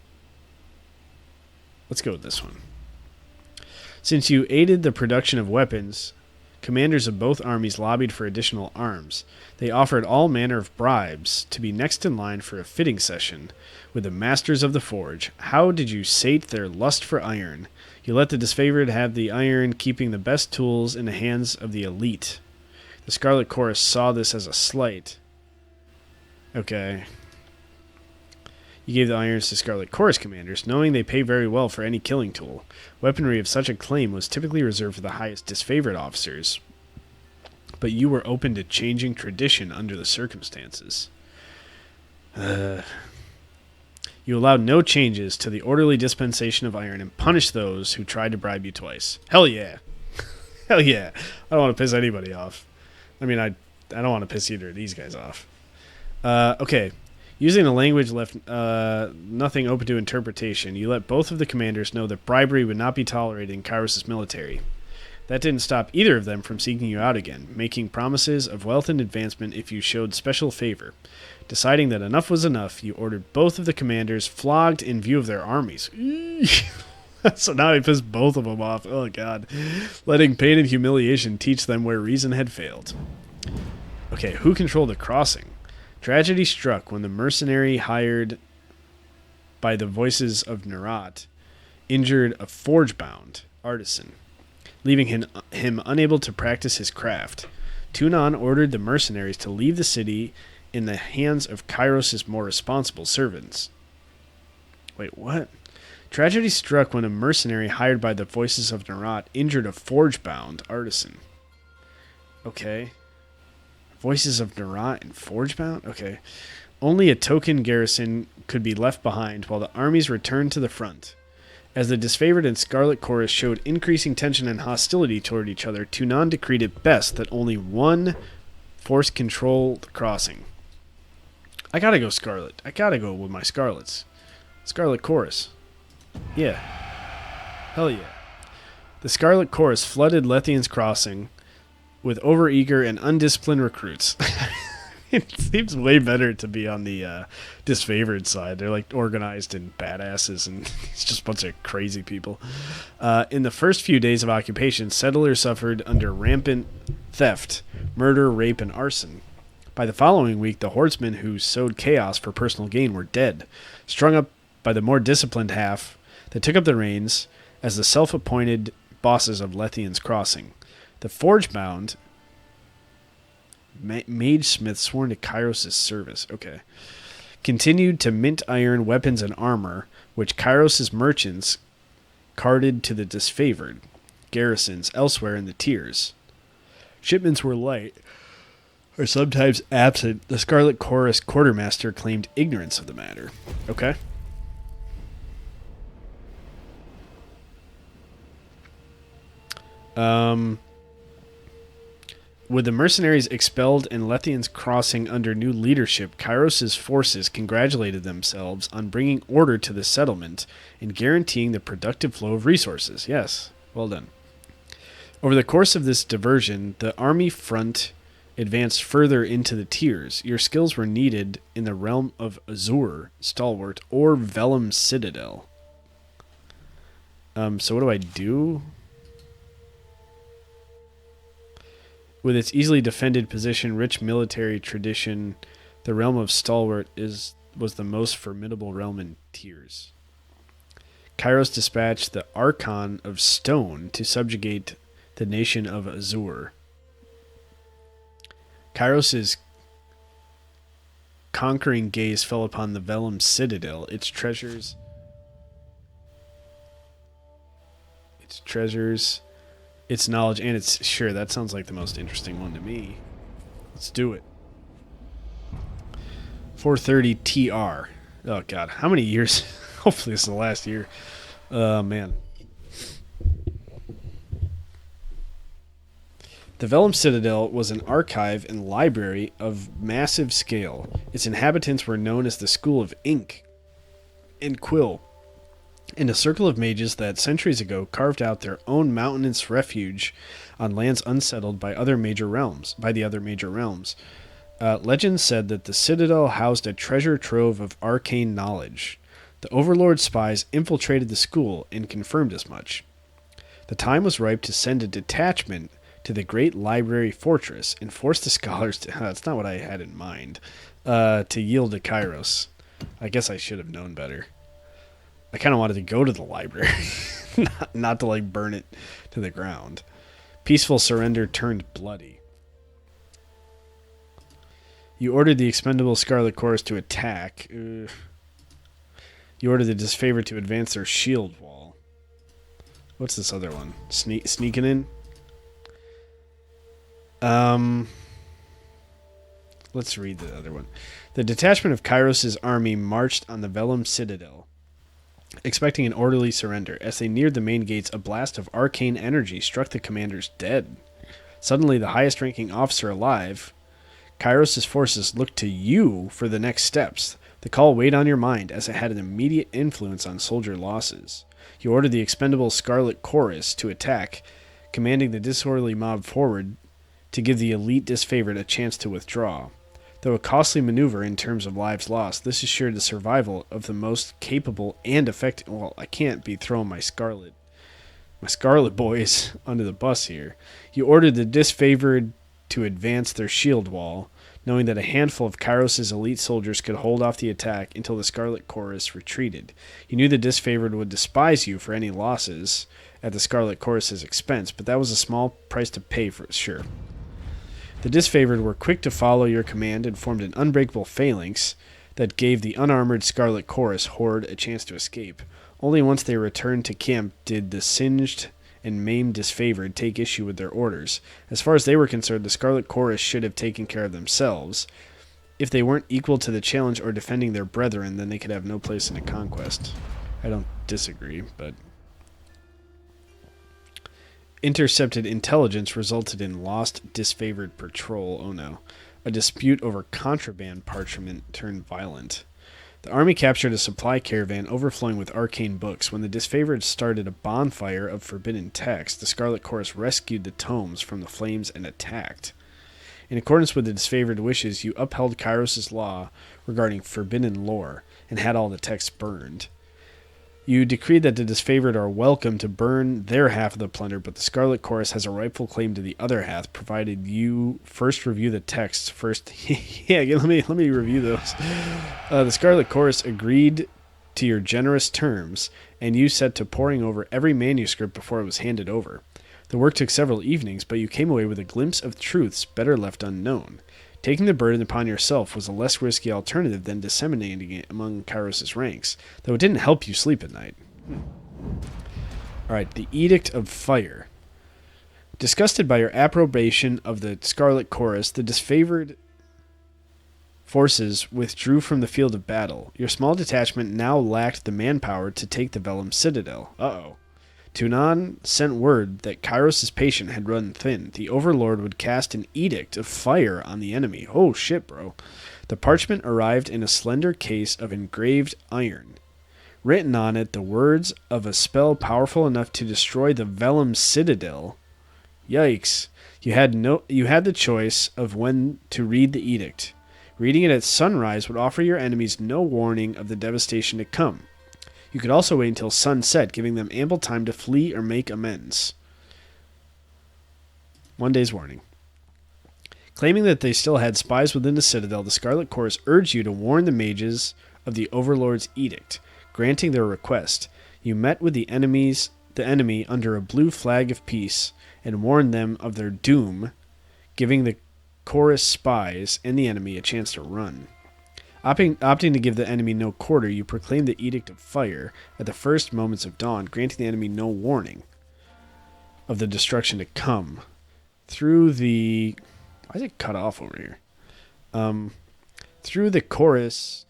Let's go with this one. Since you aided the production of weapons, commanders of both armies lobbied for additional arms. They offered all manner of bribes to be next in line for a fitting session with the masters of the forge. How did you sate their lust for iron? You let the disfavored have the iron, keeping the best tools in the hands of the elite. The Scarlet Chorus saw this as a slight. Okay. You gave the irons to Scarlet Chorus commanders, knowing they pay very well for any killing tool. Weaponry of such a claim was typically reserved for the highest disfavored officers, but you were open to changing tradition under the circumstances. You allowed no changes to the orderly dispensation of iron and punished those who tried to bribe you twice. Hell yeah. Hell yeah. I don't want to piss anybody off. I mean, I don't want to piss either of these guys off. Okay. Using the language left nothing open to interpretation, you let both of the commanders know that bribery would not be tolerated in Kairos' military. That didn't stop either of them from seeking you out again, making promises of wealth and advancement if you showed special favor. Deciding that enough was enough, you ordered both of the commanders flogged in view of their armies. So now I pissed both of them off. Oh, God. Letting pain and humiliation teach them where reason had failed. Okay, who controlled the crossing? Tragedy struck when the mercenary hired by the voices of Nerat injured a forge-bound artisan, leaving him unable to practice his craft. Tunon ordered the mercenaries to leave the city in the hands of Kairos' more responsible servants. Wait, what? Tragedy struck when a mercenary hired by the voices of Nerat injured a forge-bound artisan. Okay. Voices of Nerat and forge-bound? Okay. Only a token garrison could be left behind while the armies returned to the front. As the disfavored and Scarlet Chorus showed increasing tension and hostility toward each other, Tunon decreed it best that only one force control the crossing. I gotta go Scarlet. I gotta go with my Scarlets. Scarlet Chorus. Yeah. Hell yeah. The Scarlet Chorus flooded Lethian's crossing with overeager and undisciplined recruits. It seems way better to be on the disfavored side. They're like organized and badasses, and it's just a bunch of crazy people. In the first few days of occupation, settlers suffered under rampant theft, murder, rape, and arson. By the following week, the horsemen who sowed chaos for personal gain were dead, strung up by the more disciplined half that took up the reins as the self-appointed bosses of Lethian's crossing. The forge-bound mage smith sworn to Kairos' service, continued to mint iron weapons and armor, which Kairos' merchants carted to the disfavored garrisons elsewhere in the tiers. Shipments were light, or sometimes absent. The Scarlet Chorus quartermaster claimed ignorance of the matter. Okay. With the mercenaries expelled and Lethian's crossing under new leadership, Kairos' forces congratulated themselves on bringing order to the settlement and guaranteeing the productive flow of resources. Yes, well done. Over the course of this diversion, the army front advanced further into the tiers. Your skills were needed in the realm of Azure, Stalwart, or Vellum Citadel. So what do I do? With its easily defended position, rich military tradition, the realm of Stalwart was the most formidable realm in tiers. Kairos dispatched the Archon of Stone to subjugate the nation of Azure. Kairos' conquering gaze fell upon the Vellum Citadel, its treasures, its knowledge, and its... Sure, that sounds like the most interesting one to me. Let's do it. 430 TR. Oh, God. How many years? Hopefully this is the last year. Man. The Vellum Citadel was an archive and library of massive scale. Its inhabitants were known as the School of Ink and Quill, and a circle of mages that centuries ago carved out their own mountainous refuge on lands unsettled by the other major realms. Legend said that the citadel housed a treasure trove of arcane knowledge. The Overlord's spies infiltrated the school and confirmed as much. The time was ripe to send a detachment to the great library fortress and force the scholars to... That's not what I had in mind. To yield to Kairos. I guess I should have known better. I kind of wanted to go to the library, not to like burn it to the ground. Peaceful surrender turned bloody. You ordered the expendable Scarlet Chorus to attack. You ordered the disfavored to advance their shield wall. What's this other one? Sneaking in? Let's read the other one. The detachment of Kairos' army marched on the Vellum Citadel, expecting an orderly surrender. As they neared the main gates, a blast of arcane energy struck the commanders dead. Suddenly, the highest-ranking officer alive, Kairos' forces looked to you for the next steps. The call weighed on your mind, as it had an immediate influence on soldier losses. You ordered the expendable Scarlet Chorus to attack, commanding the disorderly mob forward to give the elite disfavored a chance to withdraw. Though a costly maneuver in terms of lives lost, this assured the survival of the most capable and effective... Well, I can't be throwing my Scarlet boys under the bus here. You ordered the disfavored to advance their shield wall, knowing that a handful of Kairos' elite soldiers could hold off the attack until the Scarlet Chorus retreated. You knew the disfavored would despise you for any losses at the Scarlet Chorus' expense, but that was a small price to pay for sure. The disfavored were quick to follow your command and formed an unbreakable phalanx that gave the unarmored Scarlet Chorus horde a chance to escape. Only once they returned to camp did the singed and maimed disfavored take issue with their orders. As far as they were concerned, the Scarlet Chorus should have taken care of themselves. If they weren't equal to the challenge or defending their brethren, then they could have no place in a conquest. I don't disagree, but... Intercepted intelligence resulted in lost, disfavored patrol. Oh no. A dispute over contraband parchment turned violent. The army captured a supply caravan overflowing with arcane books. When the disfavored started a bonfire of forbidden text, the Scarlet Chorus rescued the tomes from the flames and attacked. In accordance with the disfavored wishes, you upheld Kairos' law regarding forbidden lore and had all the texts burned. You decreed that the disfavored are welcome to burn their half of the plunder, but the Scarlet Chorus has a rightful claim to the other half, provided you first review the texts. First, yeah, let me review those. The Scarlet Chorus agreed to your generous terms, and you set to poring over every manuscript before it was handed over. The work took several evenings, but you came away with a glimpse of truths better left unknown. Taking the burden upon yourself was a less risky alternative than disseminating it among Kairos' ranks, though it didn't help you sleep at night. Alright, the Edict of Fire. Disgusted by your approbation of the Scarlet Chorus, the disfavored forces withdrew from the field of battle. Your small detachment now lacked the manpower to take the Vellum Citadel. Uh-oh. Tunan sent word that Kairos' patient had run thin. The Overlord would cast an edict of fire on the enemy. Oh shit, bro. The parchment arrived in a slender case of engraved iron. Written on it, the words of a spell powerful enough to destroy the Vellum Citadel. Yikes. You had the choice of when to read the edict. Reading it at sunrise would offer your enemies no warning of the devastation to come. You could also wait until sunset, giving them ample time to flee or make amends. 1 day's warning. Claiming that they still had spies within the Citadel, the Scarlet Chorus urged you to warn the mages of the Overlord's edict. Granting their request, you met with the enemy under a blue flag of peace and warned them of their doom, giving the Chorus spies and the enemy a chance to run. Opting to give the enemy no quarter, you proclaimed the Edict of Fire at the first moments of dawn, granting the enemy no warning of the destruction to come. Through the... Why is it cut off over here? Through the Chorus...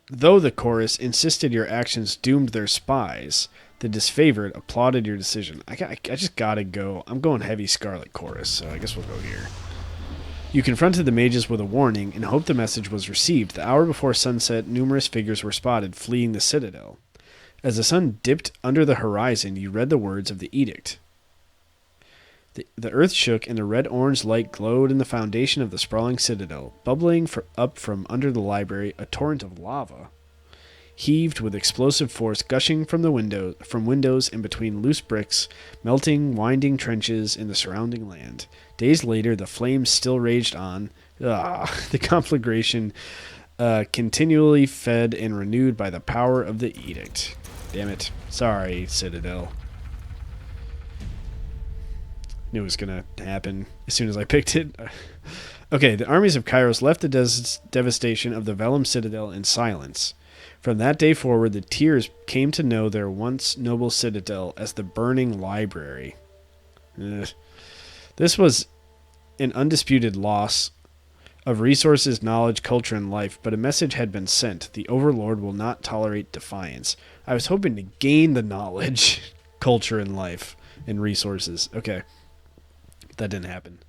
Though the Chorus insisted your actions doomed their spies, the disfavored applauded your decision. I just gotta go. I'm going heavy Scarlet Chorus, so I guess we'll go here. You confronted the mages with a warning and hoped the message was received. The hour before sunset, numerous figures were spotted fleeing the Citadel. As the sun dipped under the horizon, you read the words of the edict. The earth shook and the red-orange light glowed in the foundation of the sprawling citadel. Bubbling up from under the library, a torrent of lava heaved with explosive force, gushing from windows and between loose bricks, melting winding trenches in the surrounding land. Days later, the flames still raged on. The conflagration continually fed and renewed by the power of the edict. Damn it. Sorry, Citadel. Knew it was going to happen as soon as I picked it. Okay, the armies of Kairos left the devastation of the Vellum Citadel in silence. From that day forward, the Tears came to know their once noble citadel as the Burning Library. This was an undisputed loss of resources, knowledge, culture, and life, but a message had been sent. The Overlord will not tolerate defiance. I was hoping to gain the knowledge, culture, and life, and resources. Okay. That didn't happen.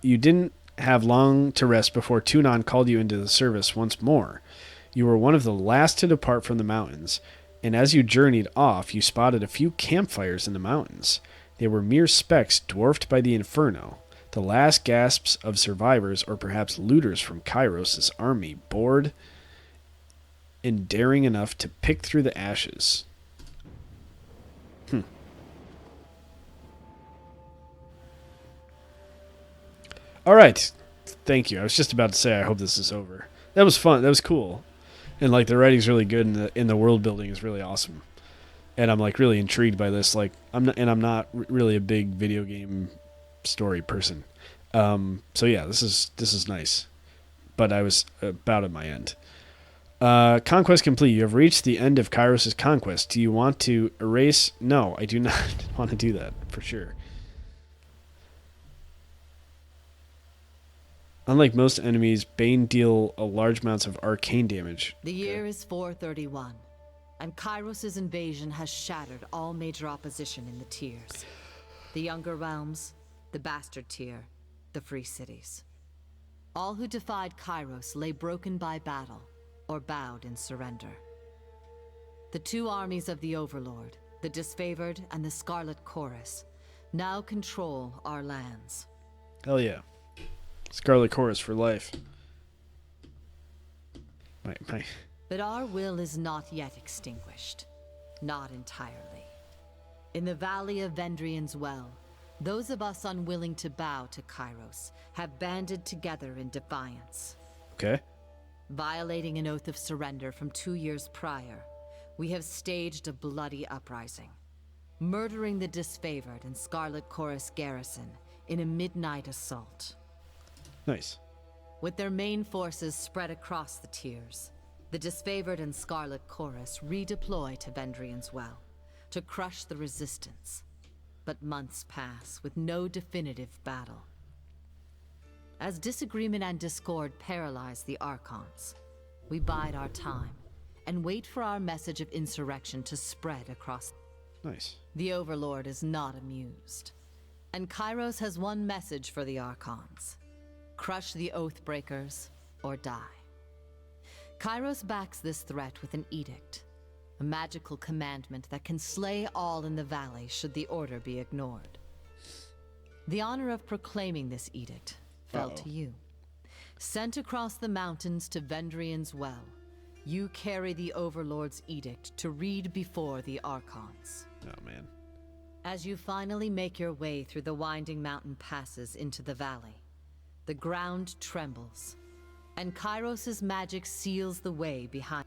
You didn't have long to rest before Tunan called you into the service once more. You were one of the last to depart from the mountains, and as you journeyed off, you spotted a few campfires in the mountains. They were mere specks dwarfed by the inferno, the last gasps of survivors or perhaps looters from Kairos' army, bored and daring enough to pick through the ashes. All right. Thank you. I was just about to say I hope this is over. That was fun. That was cool. And like the writing's really good and the world building is really awesome. And I'm like really intrigued by this. Like I'm not really a big video game story person. So yeah, this is nice. But I was about at my end. Conquest complete. You have reached the end of Kairos' conquest. Do you want to erase? No, I do not want to do that for sure. Unlike most enemies, Bane deal a large amounts of arcane damage. The year is 431. and Kairos' invasion has shattered all major opposition in the tiers. The Younger Realms, the Bastard Tier, the Free Cities. All who defied Kairos lay broken by battle, or bowed in surrender. The two armies of the Overlord, the Disfavored and the Scarlet Chorus, now control our lands. Hell yeah. Scarlet Chorus for life. My. But our will is not yet extinguished. Not entirely. In the Valley of Vendrian's Well, those of us unwilling to bow to Kairos have banded together in defiance. Okay. Violating an oath of surrender from 2 years prior, we have staged a bloody uprising, murdering the Disfavored and Scarlet Chorus garrison in a midnight assault. Nice. With their main forces spread across the tiers, the Disfavored and Scarlet Chorus redeploy to Vendrian's Well to crush the resistance. But months pass with no definitive battle. As disagreement and discord paralyze the Archons, we bide our time and wait for our message of insurrection to spread across. Nice. The Overlord is not amused, and Kairos has one message for the Archons: crush the Oathbreakers or die. Kairos backs this threat with an edict, a magical commandment that can slay all in the valley should the order be ignored. The honor of proclaiming this edict fell to you. Sent across the mountains to Vendrian's Well, you carry the Overlord's edict to read before the Archons. Oh, man. As you finally make your way through the winding mountain passes into the valley, the ground trembles, and Kairos' magic seals the way behind.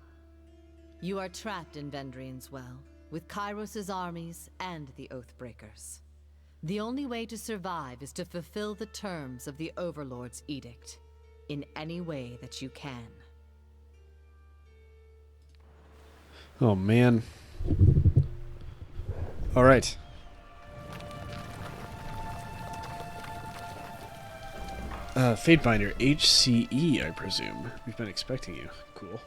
You are trapped in Vendrian's Well, with Kairos' armies and the Oathbreakers. The only way to survive is to fulfill the terms of the Overlord's edict, in any way that you can. Oh, man. All right. Fatebinder, HCE, I presume. We've been expecting you. Cool.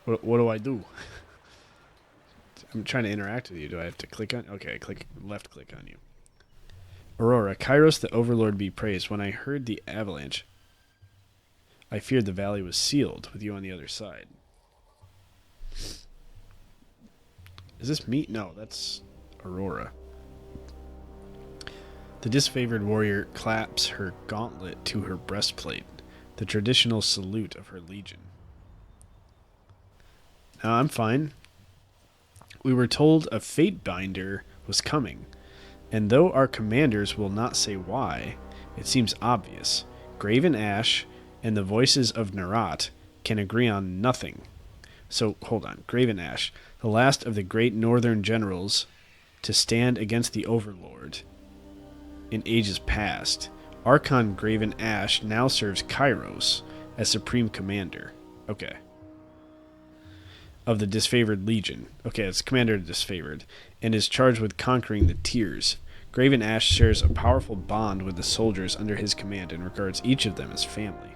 What do I do? I'm trying to interact with you. Do I have to click on? Okay, left click on you. Aurora, Kairos the Overlord be praised. When I heard the avalanche, I feared the valley was sealed with you on the other side. Is this me? No, that's Aurora. The disfavored warrior claps her gauntlet to her breastplate, the traditional salute of her legion. No, I'm fine. We were told a Fatebinder was coming, and though our commanders will not say why, it seems obvious. Graven Ash and the voices of Narat can agree on nothing. So, hold on. Graven Ash, the last of the great northern generals to stand against the Overlord in ages past. Archon Graven Ash now serves Kairos as Supreme Commander. Okay. Of the Disfavored Legion. Okay, it's Commander of Disfavored. And is charged with conquering the tiers. Graven Ash shares a powerful bond with the soldiers under his command and regards each of them as family.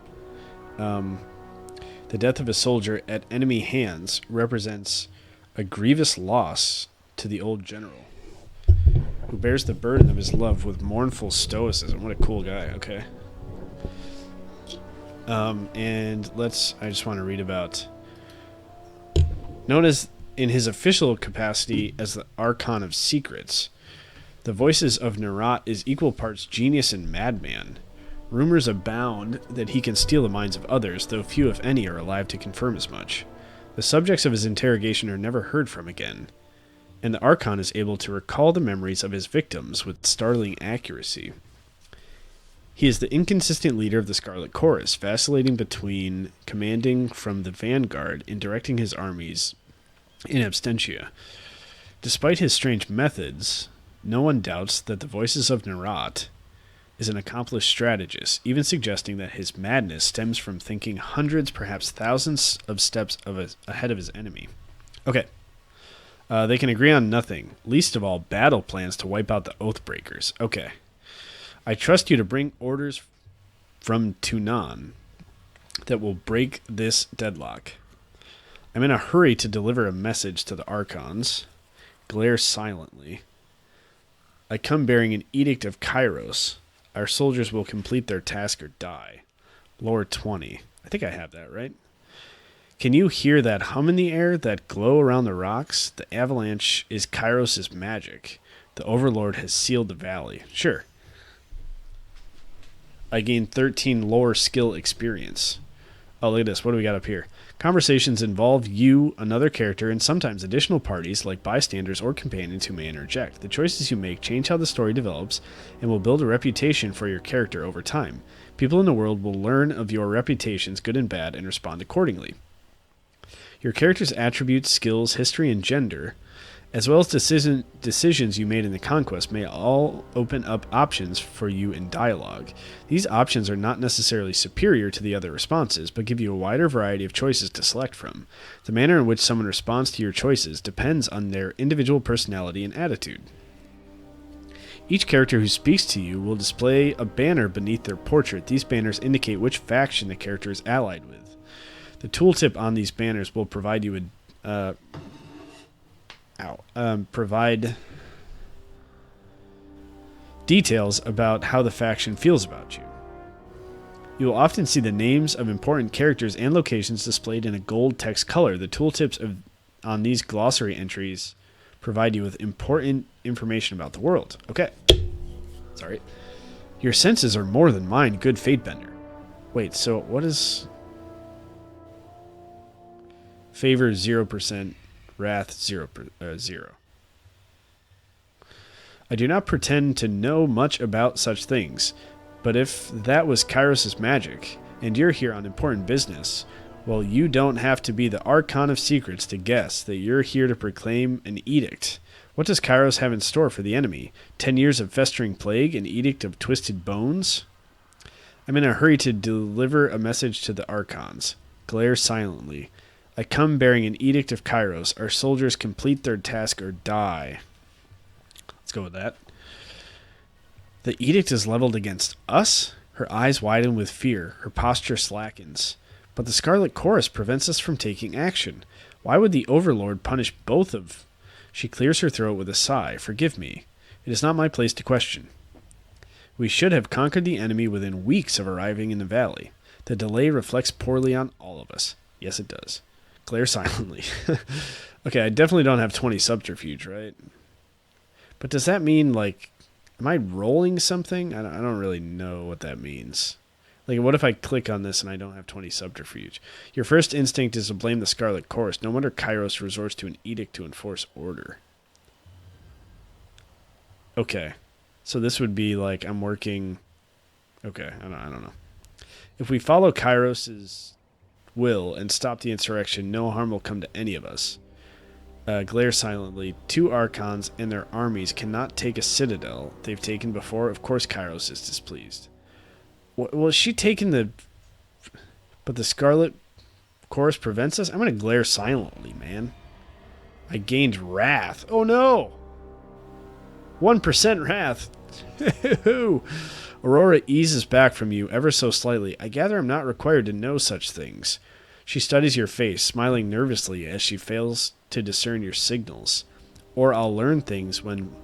The death of a soldier at enemy hands represents a grievous loss to the old general, who bears the burden of his love with mournful stoicism. What a cool guy, okay. I just want to read about... Known as in his official capacity as the Archon of Secrets, the voices of Narat is equal parts genius and madman. Rumors abound that he can steal the minds of others, though few, if any, are alive to confirm as much. The subjects of his interrogation are never heard from again, and the Archon is able to recall the memories of his victims with startling accuracy. He is the inconsistent leader of the Scarlet Chorus, vacillating between commanding from the vanguard and directing his armies in absentia. Despite his strange methods, no one doubts that the voices of Narat is an accomplished strategist, even suggesting that his madness stems from thinking hundreds, perhaps thousands of steps ahead of his enemy. Okay. They can agree on nothing, least of all battle plans to wipe out the Oathbreakers. Okay. I trust you to bring orders from Tunan that will break this deadlock. I'm in a hurry to deliver a message to the Archons. Glare silently. I come bearing an edict of Kairos. Our soldiers will complete their task or die. Lore 20. I think I have that, right? Can you hear that hum in the air, that glow around the rocks? The avalanche is Kairos' magic. The Overlord has sealed the valley. Sure. I gained 13 lore skill experience. Oh, look at this. What do we got up here? Conversations involve you, another character, and sometimes additional parties like bystanders or companions who may interject. The choices you make change how the story develops and will build a reputation for your character over time. People in the world will learn of your reputations, good and bad, and respond accordingly. Your character's attributes, skills, history, and gender, as well as decisions you made in the conquest, may all open up options for you in dialogue. These options are not necessarily superior to the other responses, but give you a wider variety of choices to select from. The manner in which someone responds to your choices depends on their individual personality and attitude. Each character who speaks to you will display a banner beneath their portrait. These banners indicate which faction the character is allied with. The tooltip on these banners will provide you provide details about how the faction feels about you. You will often see the names of important characters and locations displayed in a gold text color. The tooltips on these glossary entries provide you with important information about the world. Okay. Sorry. Your senses are more than mine, good Fatebender. Wait, so what is... Favor 0%, Wrath 0. I do not pretend to know much about such things, but if that was Kairos' magic, and you're here on important business, well, you don't have to be the Archon of Secrets to guess that you're here to proclaim an edict. What does Kairos have in store for the enemy? 10 years of festering plague, an edict of twisted bones? I'm in a hurry to deliver a message to the Archons. Glare silently. I come bearing an edict of Kairos. Our soldiers complete their task or die. Let's go with that. The edict is leveled against us? Her eyes widen with fear. Her posture slackens. But the Scarlet Chorus prevents us from taking action. Why would the Overlord punish both of... She clears her throat with a sigh. Forgive me. It is not my place to question. We should have conquered the enemy within weeks of arriving in the valley. The delay reflects poorly on all of us. Yes, it does. Glare silently. Okay, I definitely don't have 20 subterfuge, right? But does that mean, like, am I rolling something? I don't really know what that means. Like, what if I click on this and I don't have 20 subterfuge? Your first instinct is to blame the Scarlet Chorus. No wonder Kairos resorts to an edict to enforce order. Okay. So this would be like I'm working... Okay, I don't know. If we follow Kairos's will and stop the insurrection, no harm will come to any of us. Glare silently. 2 Archons and their armies cannot take a citadel they've taken before. Of course Kairos is displeased. Well, is she taking the... But the Scarlet Chorus prevents us? I'm going to glare silently, man. I gained Wrath. Oh, no! 1% Wrath. Aurora eases back from you ever so slightly. I gather I'm not required to know such things. She studies your face, smiling nervously as she fails to discern your signals. Or I'll learn things when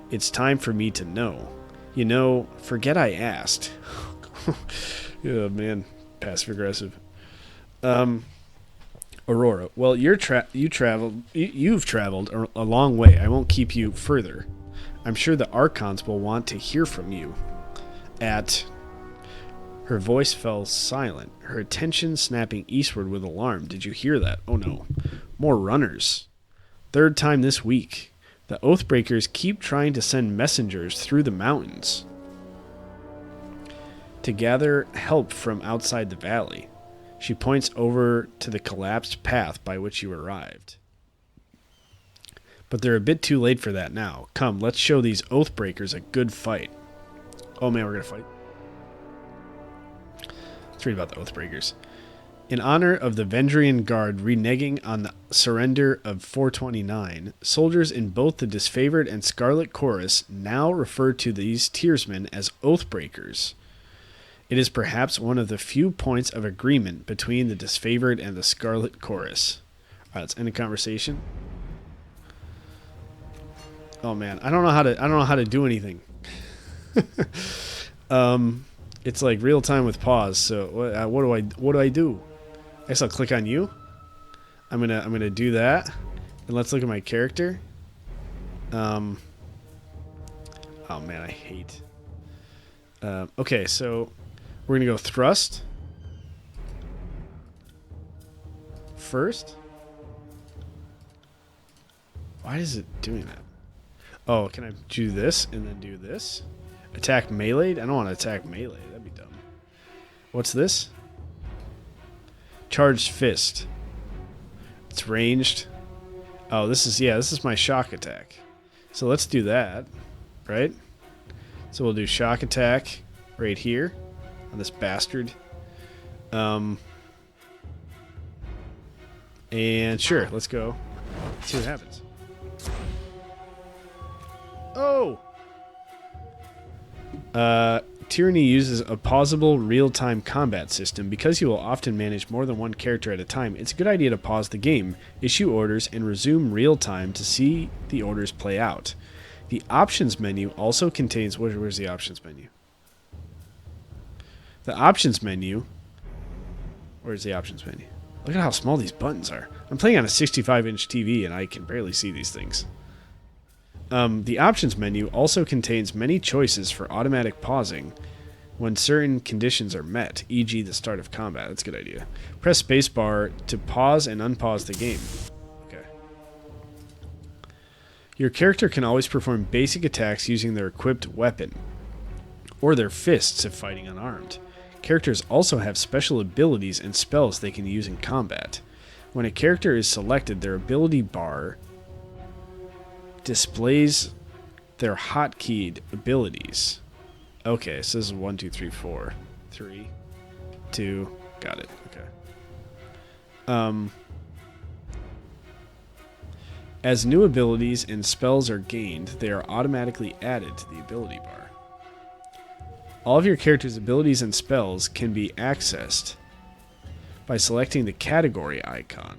it's time for me to know. You know, forget I asked. Yeah, man, passive aggressive. Aurora, well, you've traveled a long way. I won't keep you further. I'm sure the Archons will want to hear from you. Her voice fell silent, her attention snapping eastward with alarm. Did you hear that? Oh no. More runners. 3rd time this week. The Oathbreakers keep trying to send messengers through the mountains to gather help from outside the valley. She points over to the collapsed path by which you arrived. But they're a bit too late for that now. Come, let's show these Oathbreakers a good fight. Oh man, we're gonna fight. Let's read about the Oathbreakers. In honor of the Vendrian Guard reneging on the surrender of 429, soldiers in both the Disfavored and Scarlet Chorus now refer to these tiersmen as Oathbreakers. It is perhaps one of the few points of agreement between the disfavored and the Scarlet Chorus. All right, let's end the conversation. Oh man, I don't know how to do anything. It's like real time with pause. So what do I do? I guess I'll click on you. I'm gonna do that, and let's look at my character. Oh man, I hate. Okay, so we're gonna go thrust first. Why is it doing that? Oh, can I do this and then do this? Attack melee? I don't want to attack melee. That'd be dumb. What's this? Charged fist. It's ranged. Oh, this is my shock attack. So let's do that, right? So we'll do shock attack right here on this bastard. And sure, let's go. Let's see what happens. Oh! Tyranny uses a pausable real-time combat system. Because you will often manage more than one character at a time, it's a good idea to pause the game, issue orders, and resume real-time to see the orders play out. The options menu also contains... Where's the options menu? The options menu... Where's the options menu? Look at how small these buttons are. I'm playing on a 65-inch TV and I can barely see these things. The options menu also contains many choices for automatic pausing when certain conditions are met, e.g. the start of combat. That's a good idea. Press spacebar to pause and unpause the game. Okay. Your character can always perform basic attacks using their equipped weapon, or their fists if fighting unarmed. Characters also have special abilities and spells they can use in combat. When a character is selected, their ability bar displays their hotkeyed abilities. Okay, so this is 1, 2, 3, 4. 3, 2, got it. Okay. As new abilities and spells are gained, they are automatically added to the ability bar. All of your character's abilities and spells can be accessed by selecting the category icon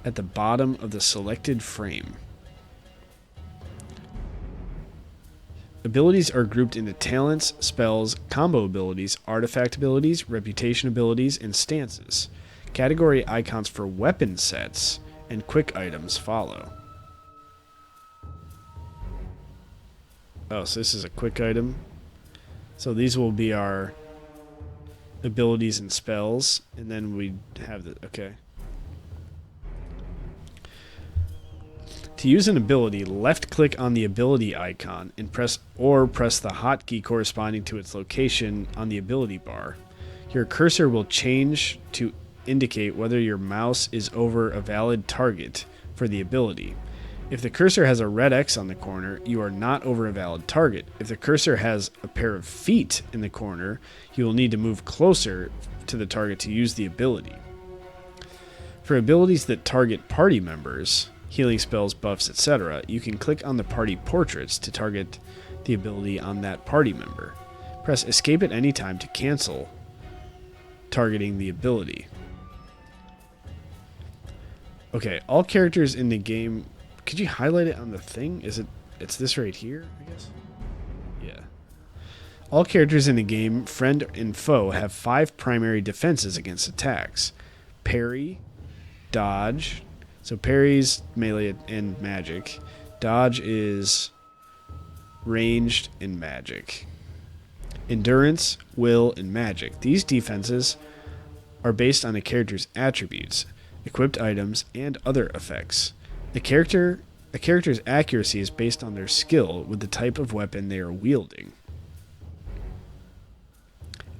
at the bottom of the selected frame. Abilities are grouped into talents, spells, combo abilities, artifact abilities, reputation abilities, and stances. Category icons for weapon sets and quick items follow. Oh, so this is a quick item. So these will be our abilities and spells, and then we have the... Okay. To use an ability, left-click on the ability icon and press the hotkey corresponding to its location on the ability bar. Your cursor will change to indicate whether your mouse is over a valid target for the ability. If the cursor has a red X on the corner, you are not over a valid target. If the cursor has a pair of feet in the corner, you will need to move closer to the target to use the ability. For abilities that target party members, healing spells, buffs, etc., you can click on the party portraits to target the ability on that party member. Press escape at any time to cancel targeting the ability. Okay, all characters in the game... Could you highlight it on the thing? It's this right here, I guess? Yeah. All characters in the game, friend and foe, have 5 primary defenses against attacks. Parry, dodge... So parry's melee and magic. Dodge is ranged and magic. Endurance, will, and magic. These defenses are based on a character's attributes, equipped items, and other effects. A character's accuracy is based on their skill with the type of weapon they are wielding.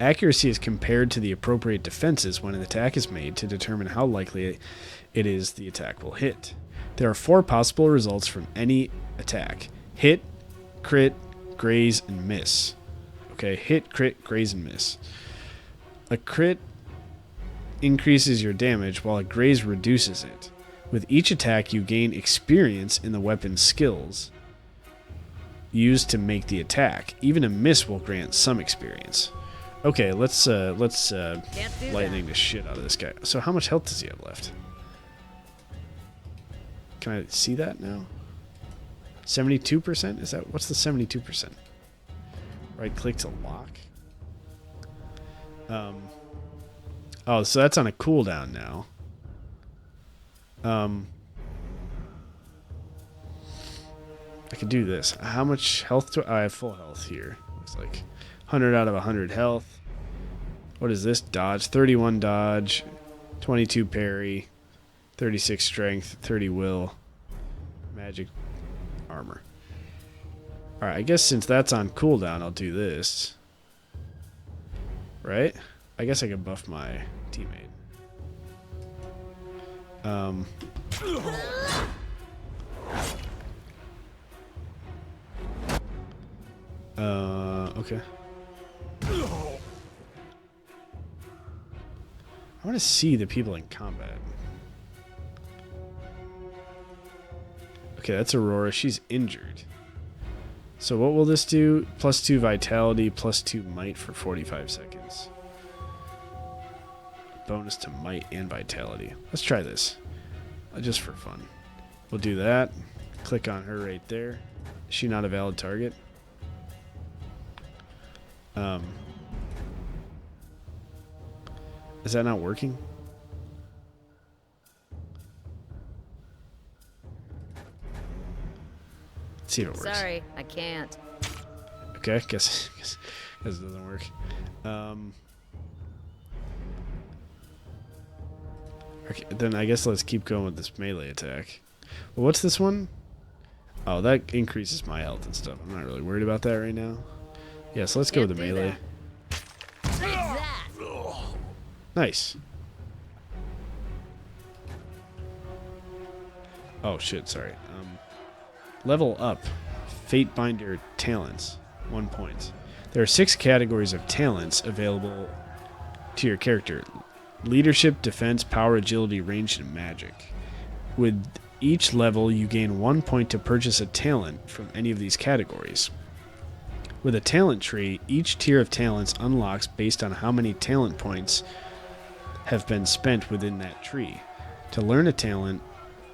Accuracy is compared to the appropriate defenses when an attack is made to determine how likely it is the attack will hit. There are 4 possible results from any attack: hit, crit, graze, and miss. Okay, hit, crit, graze, and miss. A crit increases your damage while a graze reduces it. With each attack, you gain experience in the weapon's skills used to make the attack. Even a miss will grant some experience. Okay, let's Can't do lightning the shit out of this guy. So how much health does he have left? Can I see that now? 72%? Is that what's the 72%? Right click to lock. Oh, so that's on a cooldown now. I could do this. How much health do I have? Full health here. Looks like 100 out of 100 health. What is this? Dodge. 31 dodge. 22 parry. 36 strength. 30 will. Magic armor. Alright, I guess since that's on cooldown, I'll do this. Right? I guess I can buff my teammate. Okay. I want to see the people in combat. Okay, that's Aurora. She's injured. So what will this do? +2 vitality, +2 might for 45 seconds. Bonus to might and vitality. Let's try this. Just for fun. We'll do that. Click on her right there. Is she not a valid target? Is that not working? Let's see if it works. Sorry, I can't. Okay, guess it doesn't work. Okay, then I guess let's keep going with this melee attack. Well, what's this one? Oh, that increases my health and stuff. I'm not really worried about that right now. Yeah, so let's go with the melee. Nice. Oh shit, sorry. Level up. Fatebinder talents. 1 point. There are 6 categories of talents available to your character. Leadership, defense, power, agility, range, and magic. With each level, you gain 1 point to purchase a talent from any of these categories. With a talent tree, each tier of talents unlocks based on how many talent points have been spent within that tree. To learn a talent,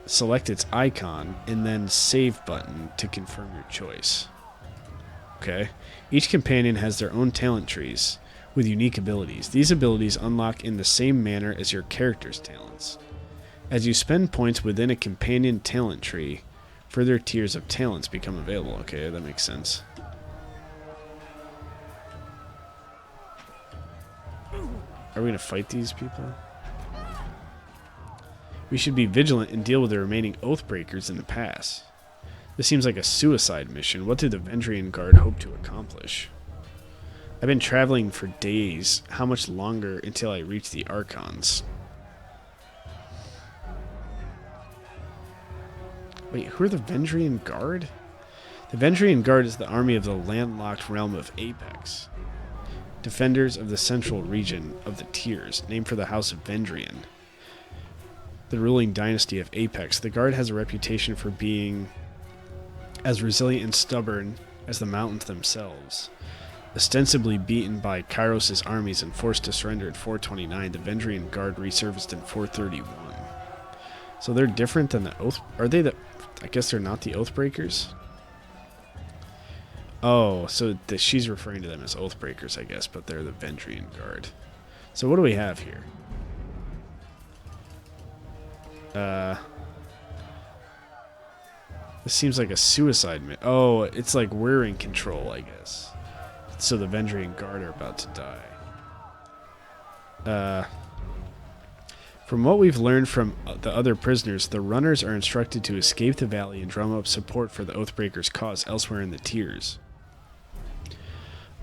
select its icon and then save button to confirm your choice. Okay. Each companion has their own talent trees with unique abilities. These abilities unlock in the same manner as your character's talents. As you spend points within a companion talent tree, further tiers of talents become available. Okay, that makes sense. Are we going to fight these people? We should be vigilant and deal with the remaining Oathbreakers in the pass. This seems like a suicide mission. What do the Vendrian Guard hope to accomplish? I've been traveling for days. How much longer until I reach the Archons? Wait, who are the Vendrian Guard? The Vendrian Guard is the army of the landlocked realm of Apex. Defenders of the central region of the Tiers, named for the House of Vendrian, the ruling dynasty of Apex. The Guard has a reputation for being as resilient and stubborn as the mountains themselves. Ostensibly beaten by Kairos' armies and forced to surrender at 429, the Vendrian Guard resurfaced in 431. So they're different than the Oath... Are they the... I guess they're not the Oathbreakers? Oh, so she's referring to them as Oathbreakers, I guess, but they're the Vendrian Guard. So what do we have here? This seems like a suicide Oh, it's like we're in control, I guess. So the Vendrian Guard are about to die. From what we've learned from the other prisoners, the runners are instructed to escape the valley and drum up support for the Oathbreakers' cause elsewhere in the Tiers.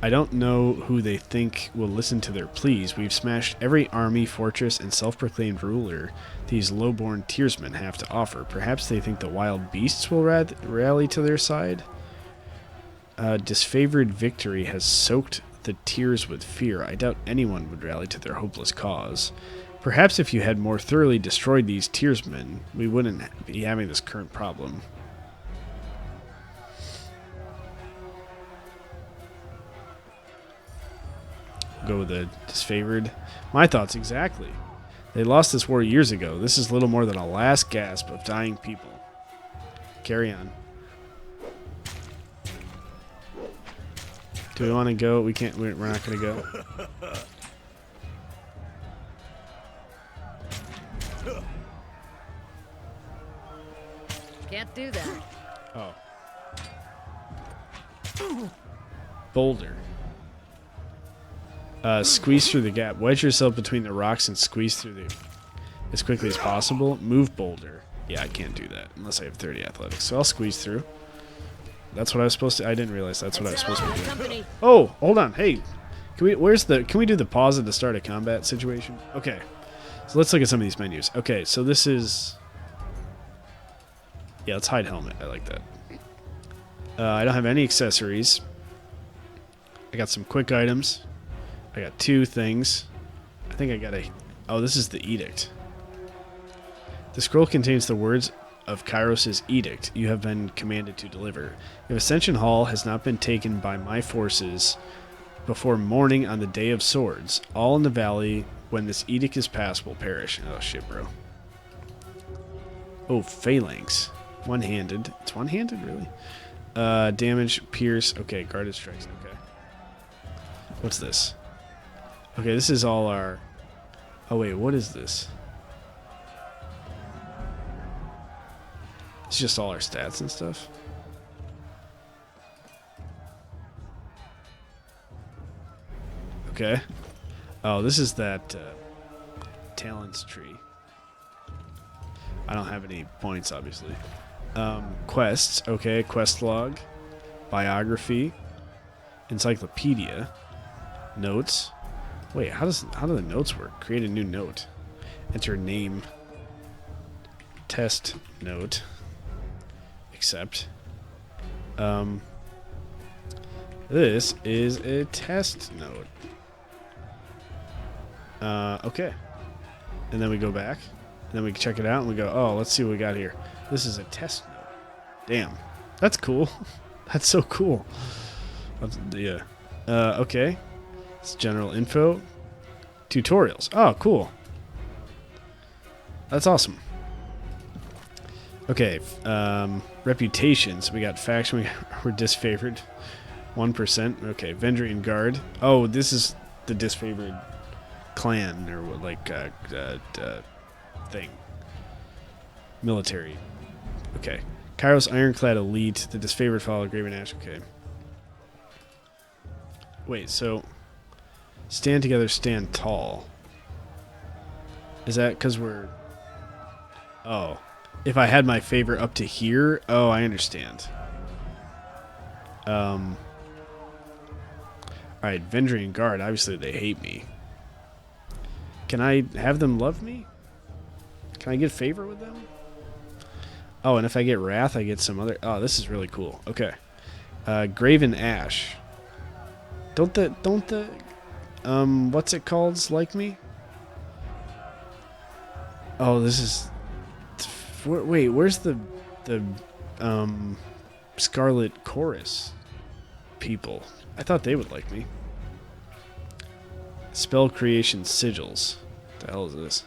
I don't know who they think will listen to their pleas. We've smashed every army, fortress, and self-proclaimed ruler these low-born Tiersmen have to offer. Perhaps they think the wild beasts will rally to their side? Disfavored victory has soaked the Tiers with fear. I doubt anyone would rally to their hopeless cause. Perhaps if you had more thoroughly destroyed these Tiersmen, we wouldn't be having this current problem. go with the disfavored. My thoughts exactly. They lost this war years ago. This is little more than a last gasp of dying people. Carry on. Do we want to go? We can't. We're not going to go. Can't do that. Oh. Boulder. Squeeze through the gap. Wedge yourself between the rocks and squeeze through the as quickly as possible. Move boulder. Yeah, I can't do that unless I have 30 athletics. So I'll squeeze through. That's what I was supposed to. I didn't realize that's what I was supposed to be doing. Oh, hold on. Hey, can we do the pause at the start of combat situation? Okay. So let's look at some of these menus. Okay, so this is. Yeah, let's hide helmet. I like that. I don't have any accessories. I got some quick items. I got 2 things. I think I got a... Oh, this is the edict. The scroll contains the words of Kairos' edict you have been commanded to deliver. If Ascension Hall has not been taken by my forces before morning on the Day of Swords, all in the valley when this edict is passed will perish. Oh, shit, bro. Oh, phalanx. One-handed. It's one-handed, really? Damage, pierce. Okay, guarded strikes. Okay. What's this? Okay, this is all our... Oh, wait, what is this? It's just all our stats and stuff. Okay. Oh, this is that talents tree. I don't have any points, obviously. Quests. Okay, quest log. Biography. Encyclopedia. Notes. Wait, how do the notes work? Create a new note. Enter name. Test note. Accept. This is a test note. Okay. And then we go back. And then we check it out and we go, oh, let's see what we got here. This is a test note. Damn. That's cool. That's so cool. Yeah. Okay. It's general info. Tutorials. Oh, cool. That's awesome. Okay. Reputations. We got faction. We're disfavored. 1%. Okay. Vendrian Guard. Oh, this is the disfavored clan or like thing. Military. Okay. Kairos Ironclad Elite. The disfavored follow Graven Ash. Okay. Wait, so stand together, stand tall. Is that because we're... Oh. If I had my favor up to here... Oh, I understand. Alright, Vendrian Guard. Obviously, they hate me. Can I have them love me? Can I get favor with them? Oh, and if I get Wrath, I get some other... Oh, this is really cool. Okay. Graven Ash. Don't the what's it called? Like me? Oh, this is... Wait, where's the Scarlet Chorus people? I thought they would like me. Spell creation sigils. What the hell is this?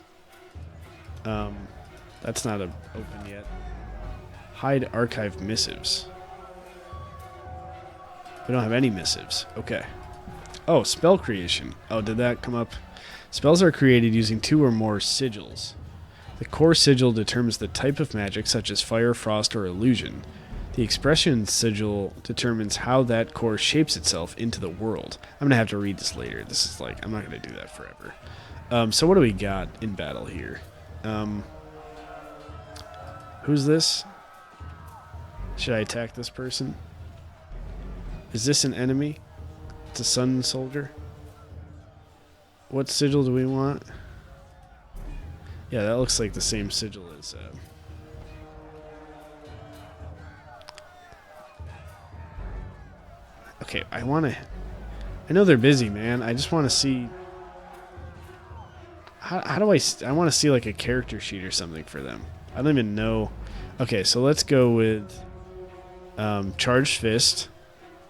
That's not open yet. Hide archive missives. We don't have any missives. Okay. Oh, spell creation. Oh, did that come up? Spells are created using 2 or more sigils. The core sigil determines the type of magic, such as fire, frost, or illusion. The expression sigil determines how that core shapes itself into the world. I'm going to have to read this later. This is like, I'm not going to do that forever. So what do we got in battle here? Who's this? Should I attack this person? Is this an enemy? It's a sun soldier. What sigil do we want? Yeah, that looks like the same sigil as... Okay, I want to... I know they're busy, man. I just want to see... How do I want to see like a character sheet or something for them. I don't even know. Okay, so let's go with Charged Fist.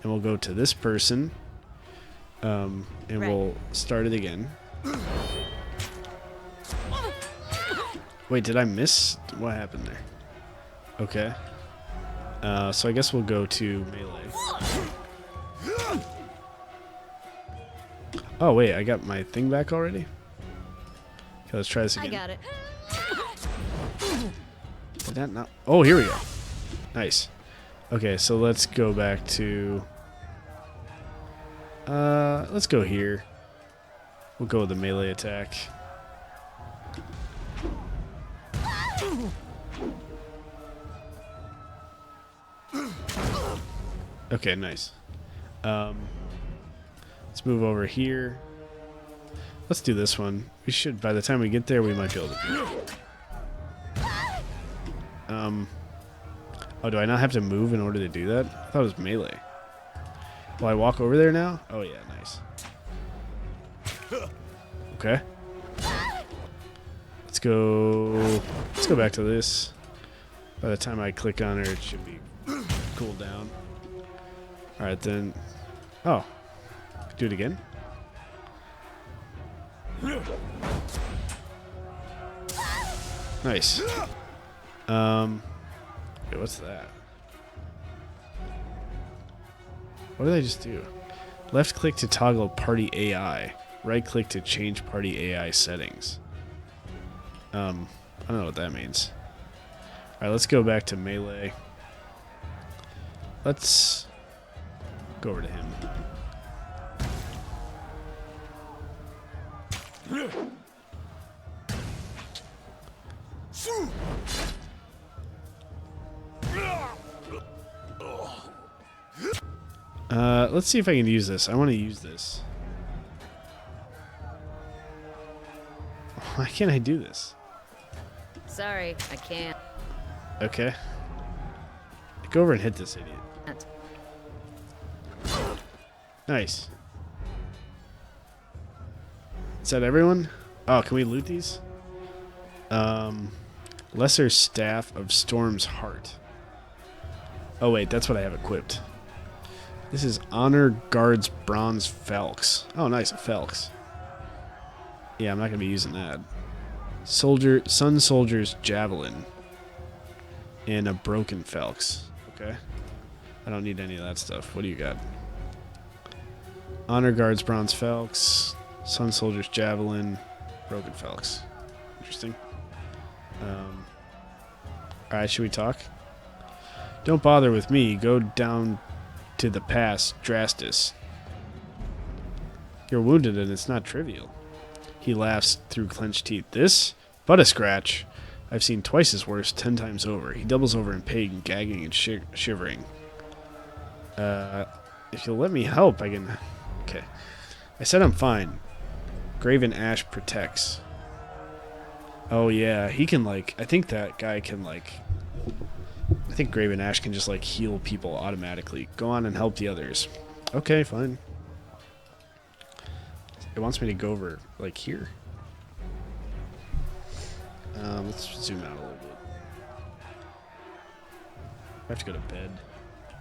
And we'll go to this person. And we'll start it again. Wait, did I miss? What happened there? Okay. So I guess we'll go to melee. Oh, wait, I got my thing back already? Okay, let's try this again. I got it. Did that not? Oh, here we go. Nice. Okay, so let's go back to... let's go here. We'll go with the melee attack. Okay, nice. Let's move over here. Let's do this one. We should, by the time we get there, we might be able to do it. Oh, do I not have to move in order to do that? I thought it was melee. Will I walk over there now? Oh, yeah, nice. Okay. Let's go back to this. By the time I click on her, it should be cooled down. Alright, then. Oh. Do it again? Nice. Wait, what's that? What did I just do? Left click to toggle party AI. Right click to change party AI settings. I don't know what that means. Alright, let's go back to melee. Let's go over to him. Let's see if I can use this. I want to use this. Why can't I do this? Sorry, I can't. Okay. Go over and hit this idiot. Nice. Is that everyone? Oh, can we loot these? Lesser Staff of Storm's Heart. Oh wait, that's what I have equipped. This is Honor Guard's Bronze Felks. Oh nice, a Felks. Yeah, I'm not gonna be using that. Sun Soldier's Javelin. And a Broken Felks. Okay. I don't need any of that stuff. What do you got? Honor Guard's Bronze Felks. Sun Soldier's Javelin. Broken Felks. Interesting. Alright, should we talk? Don't bother with me. Go down to the pass, Drastus. You're wounded and it's not trivial. He laughs through clenched teeth. This? But a scratch. I've seen twice as worse 10 times over. He doubles over in pain, gagging and shivering. If you'll let me help, I can... Okay. I said I'm fine. Graven Ash protects. Oh yeah, he can like... I think that guy can like... I think Graven Ash can just like heal people automatically. Go on and help the others. Okay, fine. It wants me to go over like here. Let's zoom out a little bit. I have to go to bed.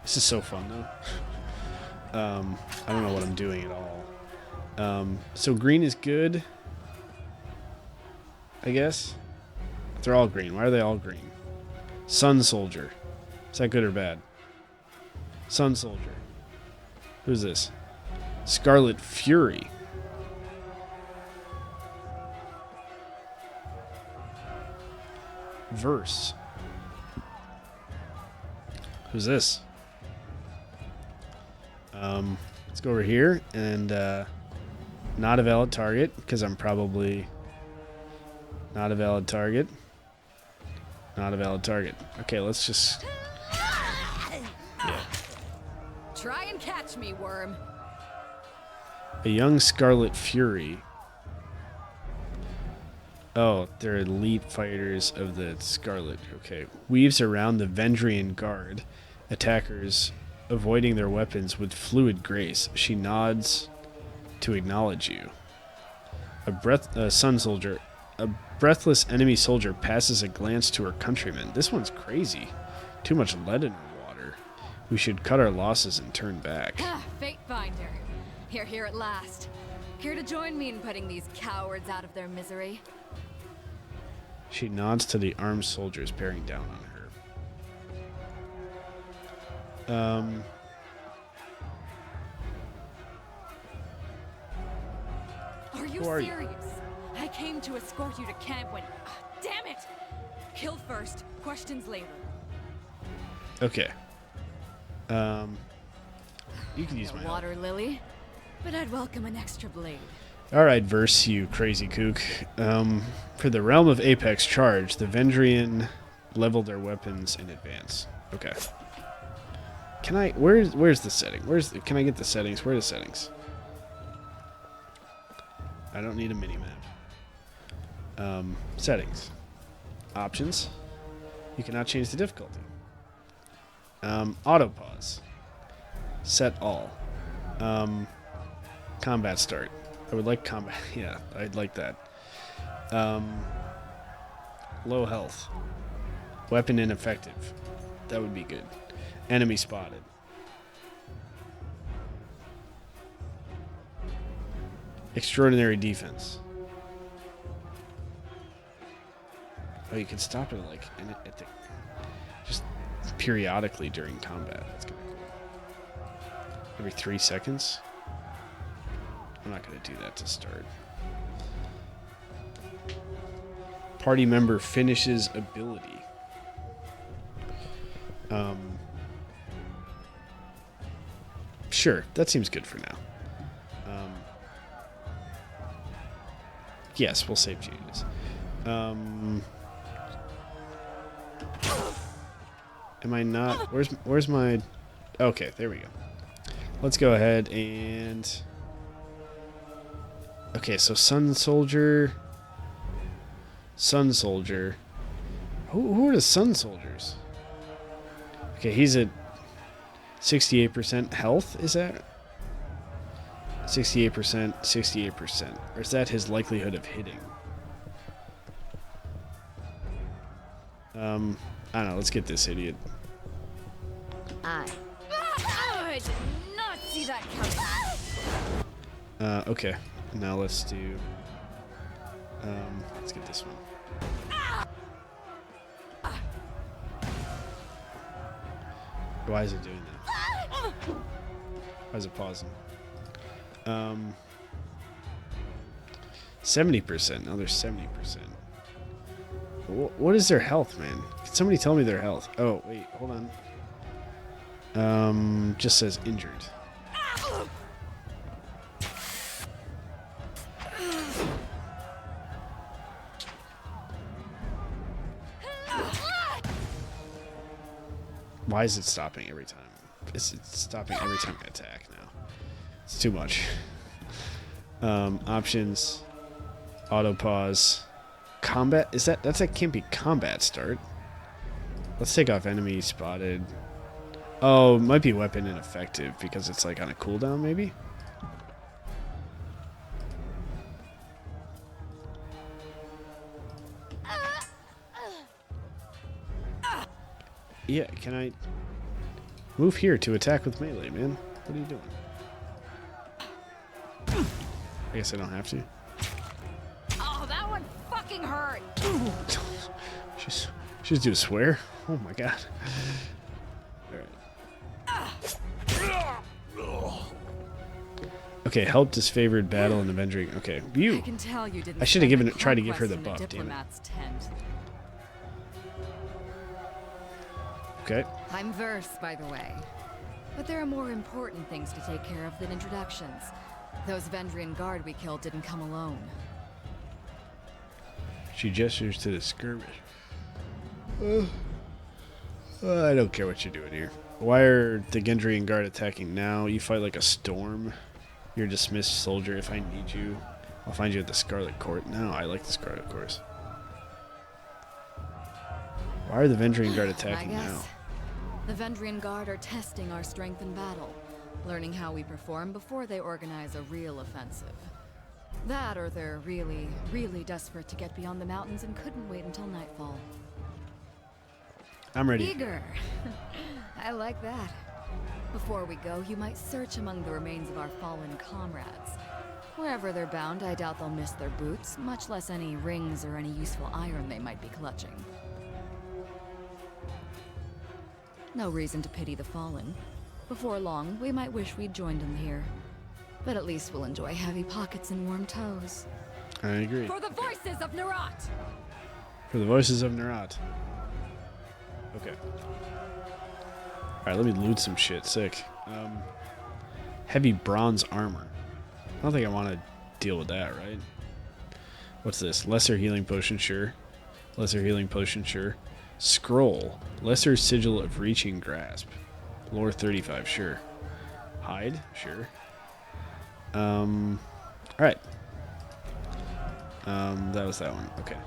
This is so fun though. I don't know what I'm doing at all. So green is good. I guess. They're all green. Why are they all green? Sun Soldier. Is that good or bad? Sun Soldier. Who's this? Scarlet Fury. Verse. Who's this? Let's go over here and not a valid target because I'm probably not a valid target. Not a valid target. Okay, let's just... Yeah. Try and catch me, worm. A young Scarlet Fury. Oh, they're elite fighters of the Scarlet. Okay. Weaves around the Vendrian Guard. Attackers avoiding their weapons with fluid grace. She nods to acknowledge you. A Sun Soldier. A breathless enemy soldier passes a glance to her countrymen. This one's crazy. Too much lead in her water. We should cut our losses and turn back. Fate finder. You're here at last. Here to join me in putting these cowards out of their misery. She nods to the armed soldiers bearing down on her. Are you Who are you? serious? I came to escort you to camp when... damn it! Kill first, questions later. Okay. You can use my help. Water lily, but I'd welcome an extra blade. Alright, Verse, you crazy kook. For the Realm of Apex charge, the Vendrian leveled their weapons in advance. Okay. Can I... Where's the setting? Can I get the settings? Where are the settings? I don't need a mini-map. Settings. Options. You cannot change the difficulty. Auto pause. Set all. Combat start. I would like combat. Yeah, I'd like that. Low health. Weapon ineffective. That would be good. Enemy spotted. Extraordinary defense. Oh, you can stop it like just periodically during combat. That's kind of cool. Every 3 seconds. I'm not going to do that to start. Party member finishes ability. Sure, that seems good for now. Yes, we'll save changes. Am I not? Where's my? Okay, there we go. Let's go ahead and. Okay, so Sun Soldier. Who are the Sun Soldiers? Okay, he's at 68% health. Is that? 68%, 68%. Or is that his likelihood of hitting? I don't know. Let's get this idiot. I did not see that coming. Okay. Now let's do... let's get this one. Why is it doing that? Why is it pausing? 70%. Now there's 70%. What is their health, man? Can somebody tell me their health? Oh, wait. Hold on. Just says injured. Why is it stopping every time? It's stopping every time I attack now. It's too much. Options. Auto pause. Combat. That can't be combat start. Let's take off enemy spotted. Oh, it might be weapon ineffective because it's like on a cooldown maybe? Yeah, can I move here to attack with melee, man? What are you doing? I guess I don't have to. Oh, that one fucking hurt. She's do a swear? Oh my god. Alright. Okay, help disfavored battle in Avenging. Okay, I can tell you didn't I should have spend the tried to give her conquest the in a buff, damn it. diplomat's tent. Okay. I'm Verse, by the way. But there are more important things to take care of than introductions. Those Vendrian guard we killed didn't come alone. She gestures to the skirmish. I don't care what you're doing here. Why are the Gendrian guard attacking now? You fight like a storm. You're a dismissed soldier. If I need you, I'll find you at the Scarlet Court. No, I like the Scarlet Court. Why are the Vendrian guard attacking now? The Vendrian guard are testing our strength in battle, learning how we perform before they organize a real offensive. That, or they're really, really desperate to get beyond the mountains and couldn't wait until nightfall. I'm ready. Eager. I like that. Before we go, you might search among the remains of our fallen comrades. Wherever they're bound, I doubt they'll miss their boots, much less any rings or any useful iron they might be clutching. No reason to pity the fallen. Before long, we might wish we'd joined them here. But at least we'll enjoy heavy pockets and warm toes. I agree. For the voices of Nerat! For the voices of Nerat. Okay. Alright, let me loot some shit. Sick. Heavy bronze armor. I don't think I want to deal with that, right? What's this? Lesser healing potion, sure. Lesser healing potion, sure. Scroll. Lesser sigil of reaching grasp. Lore 35, sure. Hide, sure. Alright. That was that one. Okay.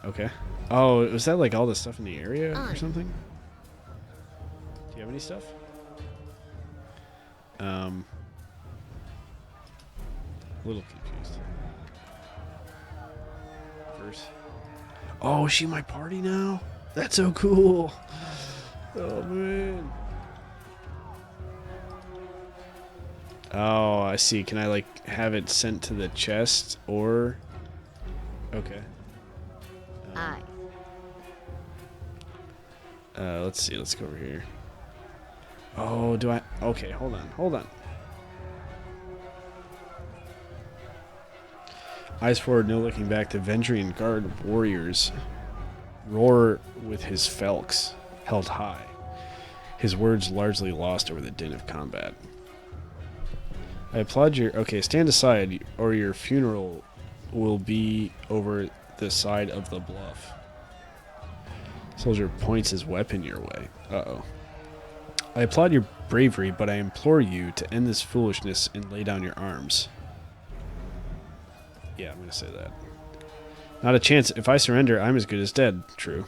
Okay. Oh, was that like all the stuff in the area or something? Do you have any stuff? A little confused. First. Oh, is she my party now? That's so cool. Oh, man. Oh, I see. Can I, like, have it sent to the chest or... Okay. Let's see. Let's go over here. Oh, do I... Okay, hold on. Hold on. Eyes forward, no looking back. The Vendrian Guard warriors roar with his felks held high. His words largely lost over the din of combat. I applaud your... Okay, stand aside, or your funeral will be over the side of the bluff. Soldier points his weapon your way. Uh-oh. I applaud your bravery, but I implore you to end this foolishness and lay down your arms. Yeah, I'm going to say that. Not a chance. If I surrender, I'm as good as dead. True.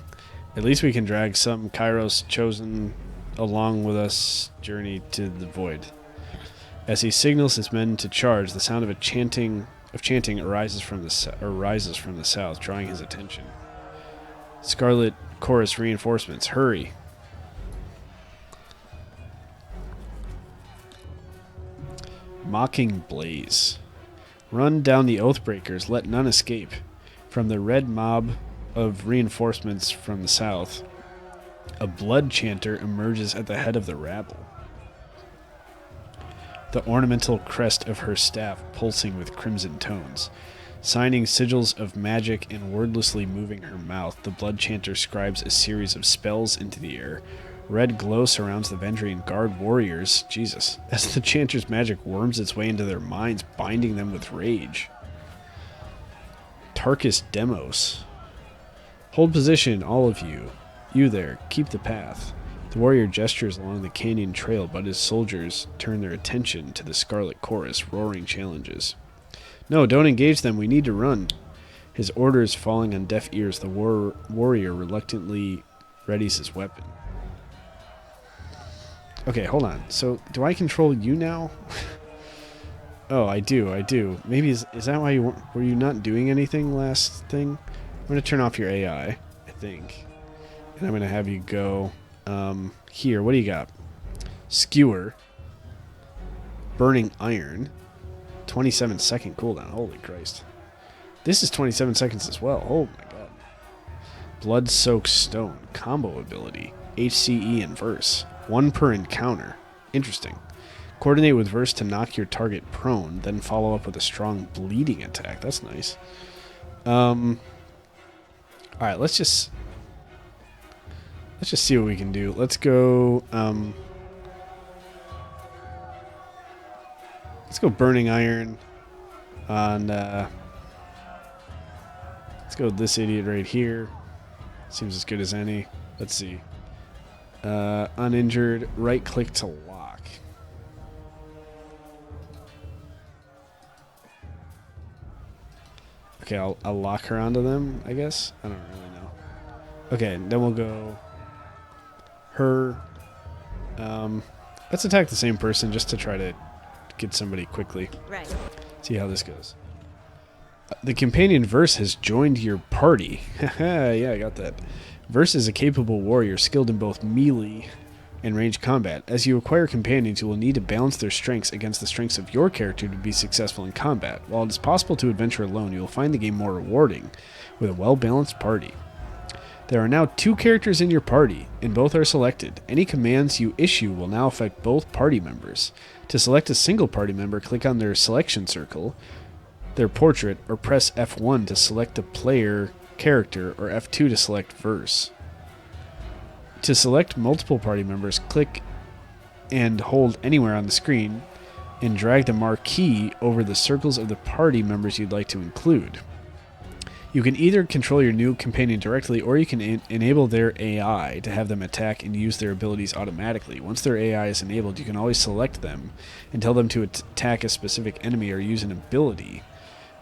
At least we can drag some Kairos chosen along with us journey to the void. As he signals his men to charge, the sound of chanting arises from the south, drawing his attention. Scarlet Chorus reinforcements, hurry! Mocking blaze. Run down the Oathbreakers, let none escape. From the red mob of reinforcements from the south, a blood chanter emerges at the head of the rabble. The ornamental crest of her staff pulsing with crimson tones. Signing sigils of magic and wordlessly moving her mouth, the blood chanter scribes a series of spells into the air. Red glow surrounds the Vendrian Guard warriors, Jesus, as the chanter's magic worms its way into their minds, binding them with rage. Tarkus Demos. Hold position, all of you. You there, keep the path. The warrior gestures along the canyon trail, but his soldiers turn their attention to the Scarlet Chorus, roaring challenges. No, don't engage them, we need to run. His orders falling on deaf ears, the warrior reluctantly readies his weapon. Okay, hold on. So, do I control you now? Oh, I do. Maybe, is that why were you not doing anything last thing? I'm going to turn off your AI, I think. And I'm going to have you go, here, what do you got? Skewer. Burning Iron. 27-second cooldown. Holy Christ. This is 27 seconds as well. Oh my god. Blood-Soaked Stone. Combo ability. HCE and Verse. 1 per encounter. Interesting. Coordinate with Verse to knock your target prone, then follow up with a strong bleeding attack. That's nice. Alright, let's just see what we can do. Let's go, let's go Burning Iron on, let's go with this idiot right here. Seems as good as any. Let's see. Uninjured, right click to lock. Okay, I'll lock her onto them, I guess. I don't really know. Okay, then we'll go her. Let's attack the same person just to try to get somebody quickly. Right. See how this goes. The companion Verse has joined your party. Yeah, I got that. Verse is a capable warrior skilled in both melee and ranged combat. As you acquire companions, you will need to balance their strengths against the strengths of your character to be successful in combat. While it is possible to adventure alone, you will find the game more rewarding with a well-balanced party. There are now 2 characters in your party, and both are selected. Any commands you issue will now affect both party members. To select a single party member, click on their selection circle, their portrait, or press F1 to select a player character, or F2 to select verse. To select multiple party members, click and hold anywhere on the screen and drag the marquee over the circles of the party members you'd like to include. You can either control your new companion directly, or you can enable their AI to have them attack and use their abilities automatically. Once their AI is enabled, you can always select them and tell them to attack a specific enemy or use an ability,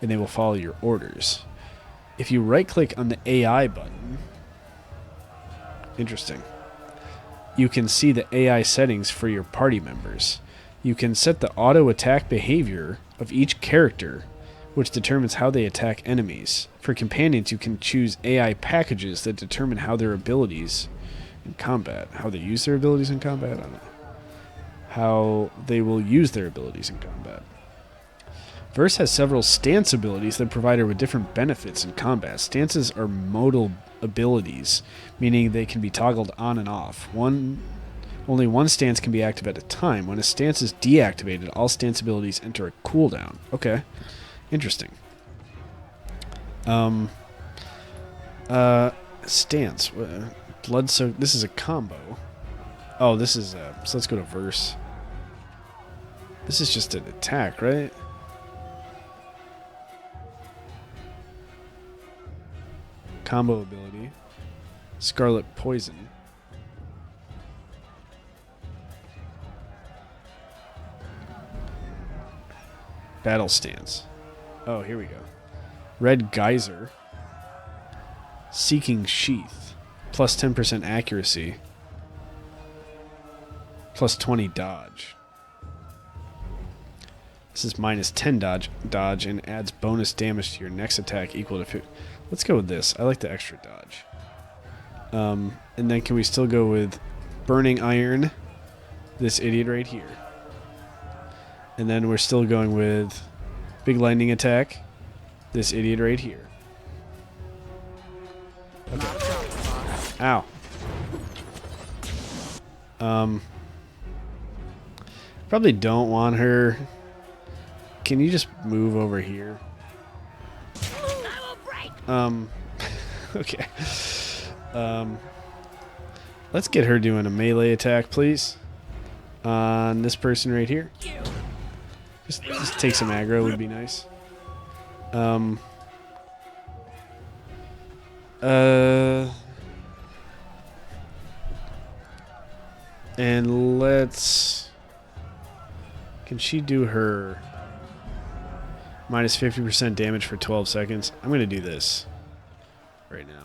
and they will follow your orders. If you right-click on the AI button, interesting, you can see the AI settings for your party members. You can set the auto-attack behavior of each character, which determines how they attack enemies. For companions, you can choose AI packages that determine how their abilities in combat, how they use their abilities in combat, I don't know, how they will use their abilities in combat. Verse has several stance abilities that provide her with different benefits in combat. Stances are modal abilities, meaning they can be toggled on and off. Only one stance can be active at a time. When a stance is deactivated, all stance abilities enter a cooldown. Okay. Interesting. Stance. Blood soak. This is a combo. Oh, this is so let's go to verse. This is just an attack, right? Combo ability. Scarlet Poison. Battle stance. Oh, here we go. Red Geyser. Seeking Sheath. Plus 10% accuracy. Plus 20 dodge. This is minus 10 dodge and adds bonus damage to your next attack equal to 50. Let's go with this. I like the extra dodge. And then can we still go with Burning Iron? This idiot right here. And then we're still going with Big Lightning Attack. This idiot right here. Okay. Ow. Probably don't want her. Can you just move over here? Okay. Let's get her doing a melee attack, please. On this person right here. Just take some aggro would be nice. And let's... Can she do her minus 50% damage for 12 seconds? I'm going to do this right now.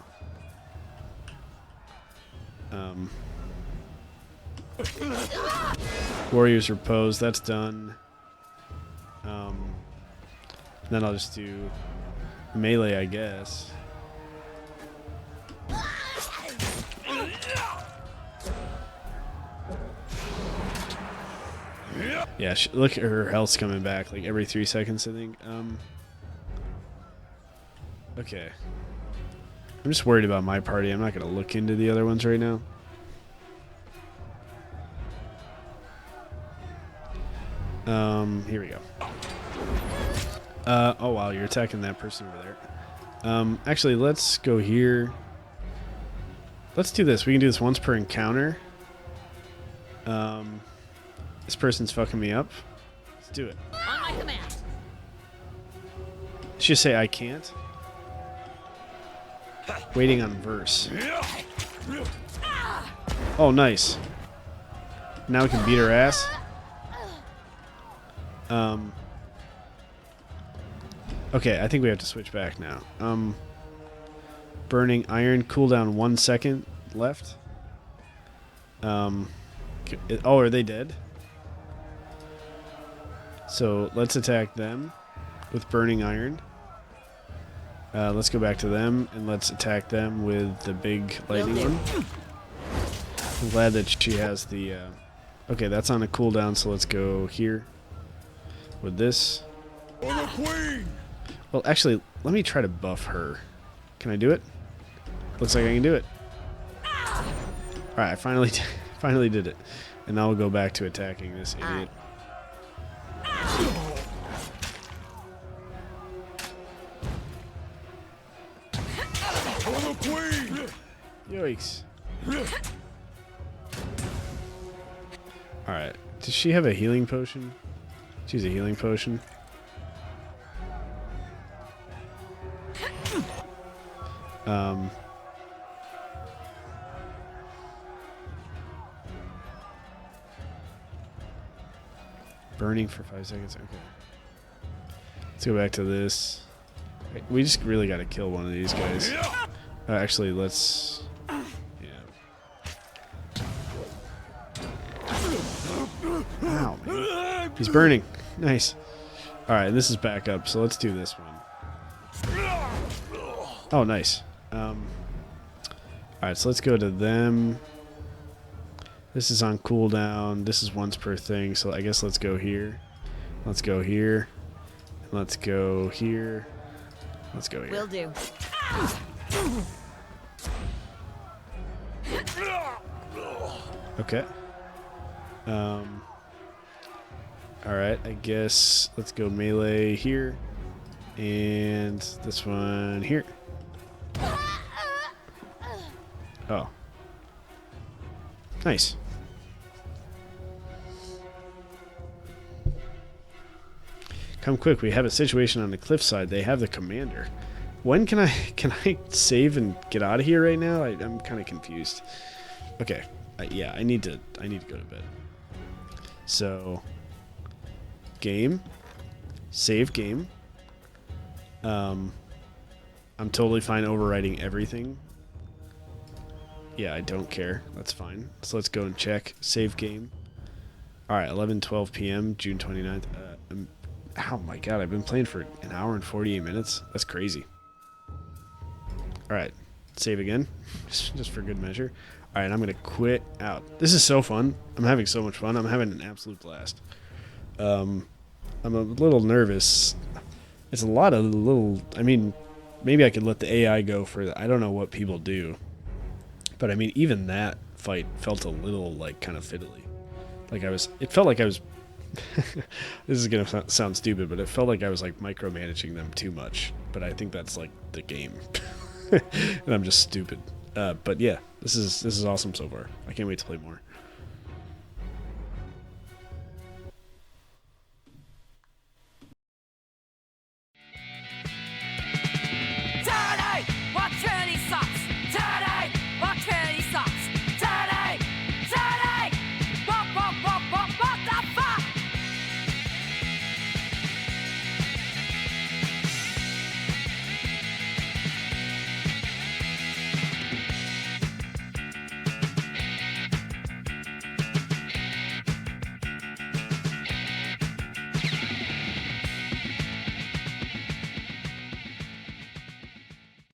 Warrior's Repose, that's done. Then I'll just do melee, I guess. Yeah, look at her health's coming back like every 3 seconds, I think. Okay. I'm just worried about my party. I'm not going to look into the other ones right now. Here we go. Oh wow, you're attacking that person over there. Actually, let's go here. Let's do this. We can do this once per encounter. This person's fucking me up. Let's do it. On my command. Let's just say I can't. Waiting on verse. Oh, nice. Now we can beat her ass. Okay, I think we have to switch back now. Burning Iron, cooldown 1 second left. Oh, are they dead? So let's attack them with Burning Iron. Let's go back to them and let's attack them with the big lightning one. I'm glad that she has the... okay, that's on a cooldown, so let's go here with this. For the queen! Well, actually, let me try to buff her. Can I do it? Looks like I can do it. Alright, I finally did it. And now we'll go back to attacking this idiot. For the queen! Yikes. Alright, does she have a healing potion? She's a healing potion. Burning for 5 seconds. Okay. Let's go back to this. We just really got to kill one of these guys. Actually, let's... Yeah. Ow, man. He's burning. Nice. Alright, this is back up, so let's do this one. Oh, nice. Alright, so let's go to them. This is on cooldown. This is once per thing, so I guess let's go here. Let's go here. Let's go here. Let's go here. Will do. Okay. Alright, I guess let's go melee here. And this one here. Oh. Nice. Come quick, we have a situation on the cliffside. They have the commander. When can I save and get out of here right now? I'm kind of confused. Okay. Yeah, I need to go to bed. So game. Save game. I'm totally fine overwriting everything. Yeah, I don't care. That's fine. So let's go and check. Save game. Alright, 11:12 p.m., June 29th. Oh my god, I've been playing for an hour and 48 minutes. That's crazy. Alright, save again. Just for good measure. Alright, I'm going to quit out. This is so fun. I'm having so much fun. I'm having an absolute blast. I'm a little nervous. It's a lot of little... I mean, maybe I could let the AI go for that. I don't know what people do. But I mean, even that fight felt a little, like, kind of fiddly. Like it felt like I was... this is going to sound stupid, but it felt like I was, like, micromanaging them too much. But I think that's, like, the game. And I'm just stupid. But yeah, this is awesome so far. I can't wait to play more.